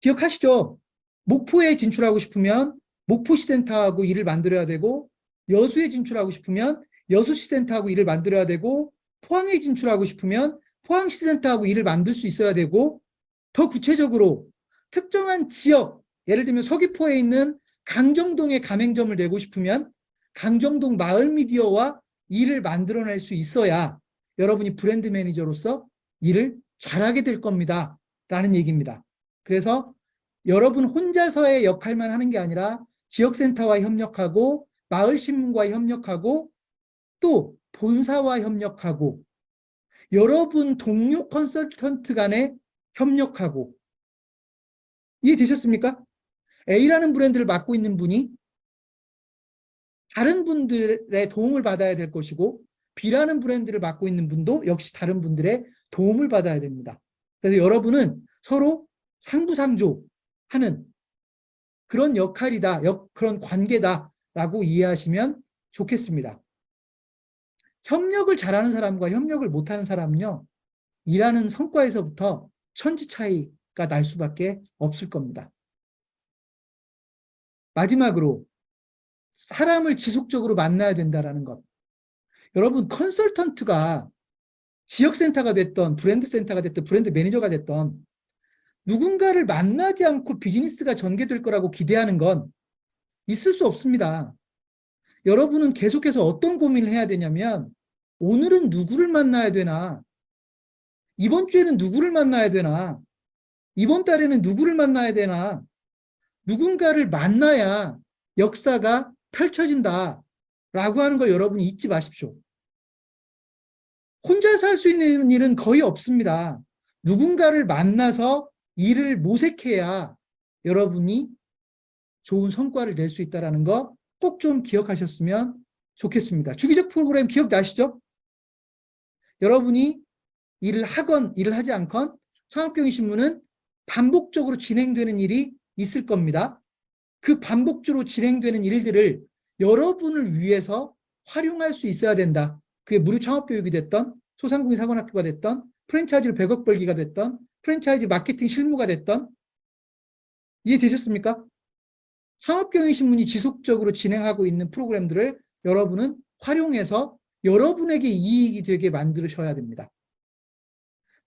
기억하시죠? 목포에 진출하고 싶으면 목포시 센터하고 일을 만들어야 되고, 여수에 진출하고 싶으면 여수시 센터하고 일을 만들어야 되고, 포항에 진출하고 싶으면 포항시센터하고 일을 만들 수 있어야 되고, 더 구체적으로 특정한 지역, 예를 들면 서귀포에 있는 강정동에 가맹점을 내고 싶으면 강정동 마을 미디어와 일을 만들어낼 수 있어야 여러분이 브랜드 매니저로서 일을 잘하게 될 겁니다. 라는 얘기입니다. 그래서 여러분 혼자서의 역할만 하는 게 아니라 지역센터와 협력하고 마을신문과 협력하고 또 본사와 협력하고 여러분 동료 컨설턴트 간에 협력하고, 이해되셨습니까? A라는 브랜드를 맡고 있는 분이 다른 분들의 도움을 받아야 될 것이고 B라는 브랜드를 맡고 있는 분도 역시 다른 분들의 도움을 받아야 됩니다. 그래서 여러분은 서로 상부상조하는 그런 역할이다, 그런 관계다라고 이해하시면 좋겠습니다. 협력을 잘하는 사람과 협력을 못하는 사람은요, 일하는 성과에서부터 천지 차이가 날 수밖에 없을 겁니다. 마지막으로 사람을 지속적으로 만나야 된다는 것. 여러분, 컨설턴트가 지역센터가 됐던 브랜드 센터가 됐던 브랜드 매니저가 됐던 누군가를 만나지 않고 비즈니스가 전개될 거라고 기대하는 건 있을 수 없습니다. 여러분은 계속해서 어떤 고민을 해야 되냐면, 오늘은 누구를 만나야 되나? 이번 주에는 누구를 만나야 되나? 이번 달에는 누구를 만나야 되나? 누군가를 만나야 역사가 펼쳐진다라고 하는 걸 여러분이 잊지 마십시오. 혼자서 할 수 있는 일은 거의 없습니다. 누군가를 만나서 일을 모색해야 여러분이 좋은 성과를 낼 수 있다는 거 꼭 좀 기억하셨으면 좋겠습니다. 주기적 프로그램 기억나시죠? 여러분이 일을 하건 일을 하지 않건 창업경위신문은 반복적으로 진행되는 일이 있을 겁니다. 그 반복적으로 진행되는 일들을 여러분을 위해서 활용할 수 있어야 된다. 그게 무료 창업교육이 됐던, 소상공인 사관학교가 됐던, 프랜차이즈로 100억 벌기가 됐던, 프랜차이즈 마케팅 실무가 됐던, 이해되셨습니까? 창업경위신문이 지속적으로 진행하고 있는 프로그램들을 여러분은 활용해서 여러분에게 이익이 되게 만드셔야 됩니다.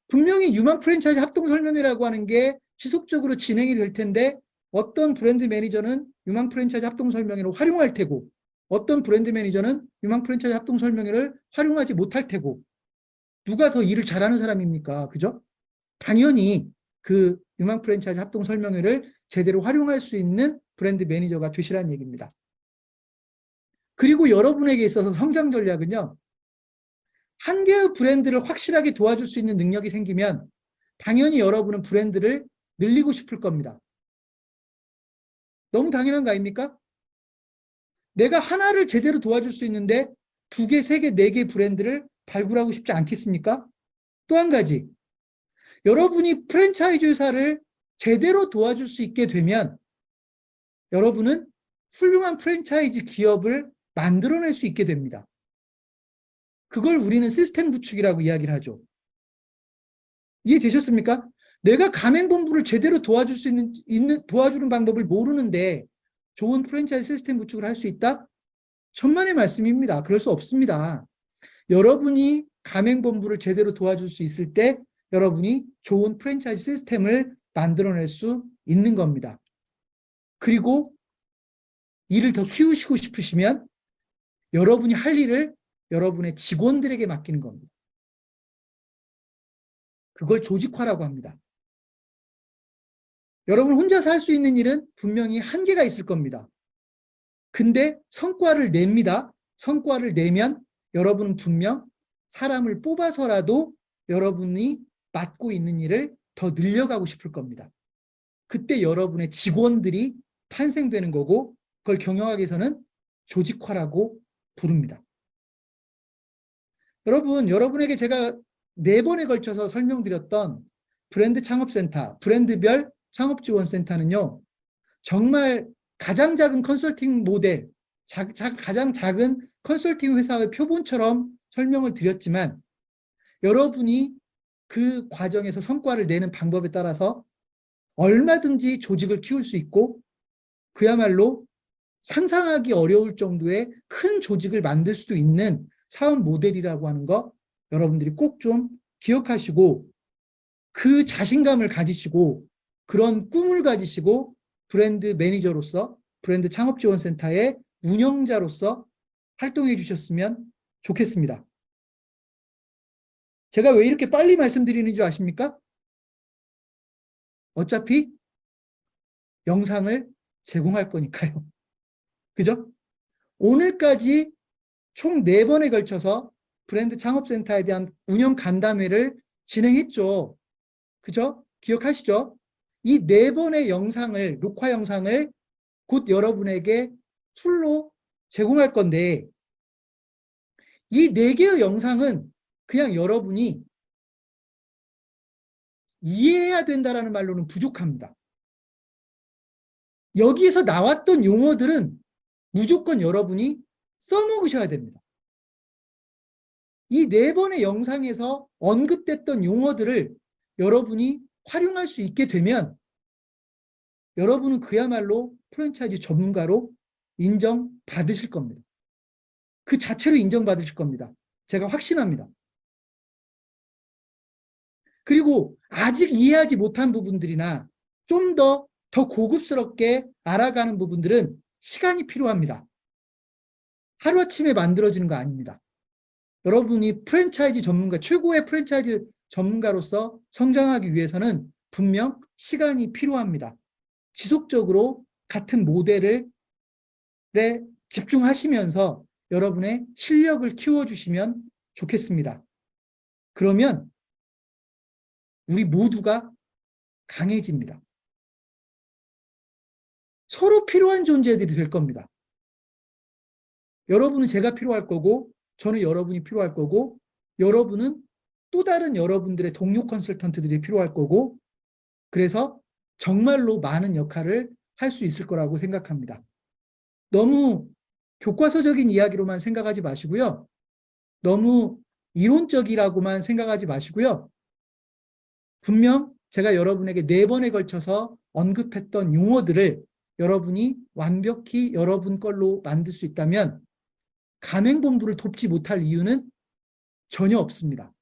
분명히 유망 프랜차이즈 합동설명회라고 하는 게 지속적으로 진행이 될 텐데, 어떤 브랜드 매니저는 유망 프랜차이즈 합동설명회를 활용할 테고 어떤 브랜드 매니저는 유망 프랜차이즈 합동설명회를 활용하지 못할 테고, 누가 더 일을 잘하는 사람입니까? 그죠? 당연히 그 유망 프랜차이즈 합동설명회를 제대로 활용할 수 있는 브랜드 매니저가 되시라는 얘기입니다. 그리고 여러분에게 있어서 성장 전략은요, 한 개의 브랜드를 확실하게 도와줄 수 있는 능력이 생기면 당연히 여러분은 브랜드를 늘리고 싶을 겁니다. 너무 당연한 거 아닙니까? 내가 하나를 제대로 도와줄 수 있는데 2개, 3개, 4개 브랜드를 발굴하고 싶지 않겠습니까? 또 한 가지, 여러분이 프랜차이즈 회사를 제대로 도와줄 수 있게 되면 여러분은 훌륭한 프랜차이즈 기업을 만들어낼 수 있게 됩니다. 그걸 우리는 시스템 구축이라고 이야기를 하죠. 이해되셨습니까? 내가 가맹본부를 제대로 도와줄 수 도와주는 방법을 모르는데 좋은 프랜차이즈 시스템 구축을 할 수 있다? 천만의 말씀입니다. 그럴 수 없습니다. 여러분이 가맹본부를 제대로 도와줄 수 있을 때 여러분이 좋은 프랜차이즈 시스템을 만들어낼 수 있는 겁니다. 그리고 일을 더 키우시고 싶으시면 여러분이 할 일을 여러분의 직원들에게 맡기는 겁니다. 그걸 조직화라고 합니다. 여러분 혼자서 할 수 있는 일은 분명히 한계가 있을 겁니다. 근데 성과를 냅니다. 성과를 내면 여러분은 분명 사람을 뽑아서라도 여러분이 맡고 있는 일을 더 늘려가고 싶을 겁니다. 그때 여러분의 직원들이 탄생되는 거고, 그걸 경영학에서는 조직화라고 부릅니다. 여러분, 여러분에게 제가 4번에 걸쳐서 설명드렸던 브랜드 창업센터, 브랜드별 창업지원센터는요, 정말 가장 작은 컨설팅 모델, 가장 작은 컨설팅 회사의 표본처럼 설명을 드렸지만, 여러분이 그 과정에서 성과를 내는 방법에 따라서 얼마든지 조직을 키울 수 있고, 그야말로 상상하기 어려울 정도의 큰 조직을 만들 수도 있는 사업 모델이라고 하는 거 여러분들이 꼭 좀 기억하시고 그 자신감을 가지시고 그런 꿈을 가지시고 브랜드 매니저로서 브랜드 창업지원센터의 운영자로서 활동해 주셨으면 좋겠습니다. 제가 왜 이렇게 빨리 말씀드리는 줄 아십니까? 어차피 영상을 제공할 거니까요. 그죠? 오늘까지 총 4번에 걸쳐서 브랜드 창업센터에 대한 운영 간담회를 진행했죠. 그죠? 기억하시죠? 이 4번의 영상을, 녹화 영상을 곧 여러분에게 풀로 제공할 건데, 이 4개의 영상은 그냥 여러분이 이해해야 된다라는 말로는 부족합니다. 여기에서 나왔던 용어들은 무조건 여러분이 써먹으셔야 됩니다. 이 4번의 영상에서 언급됐던 용어들을 여러분이 활용할 수 있게 되면 여러분은 그야말로 프랜차이즈 전문가로 인정받으실 겁니다. 그 자체로 인정받으실 겁니다. 제가 확신합니다. 그리고 아직 이해하지 못한 부분들이나 좀 더 고급스럽게 알아가는 부분들은 시간이 필요합니다. 하루아침에 만들어지는 거 아닙니다. 여러분이 프랜차이즈 전문가, 최고의 프랜차이즈 전문가로서 성장하기 위해서는 분명 시간이 필요합니다. 지속적으로 같은 모델에 집중하시면서 여러분의 실력을 키워주시면 좋겠습니다. 그러면 우리 모두가 강해집니다. 서로 필요한 존재들이 될 겁니다. 여러분은 제가 필요할 거고, 저는 여러분이 필요할 거고, 여러분은 또 다른 여러분들의 동료 컨설턴트들이 필요할 거고, 그래서 정말로 많은 역할을 할 수 있을 거라고 생각합니다. 너무 교과서적인 이야기로만 생각하지 마시고요. 너무 이론적이라고만 생각하지 마시고요. 분명 제가 여러분에게 4번에 걸쳐서 언급했던 용어들을 여러분이 완벽히 여러분 걸로 만들 수 있다면 가맹본부를 돕지 못할 이유는 전혀 없습니다.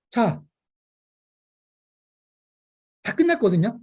자, 다 끝났거든요.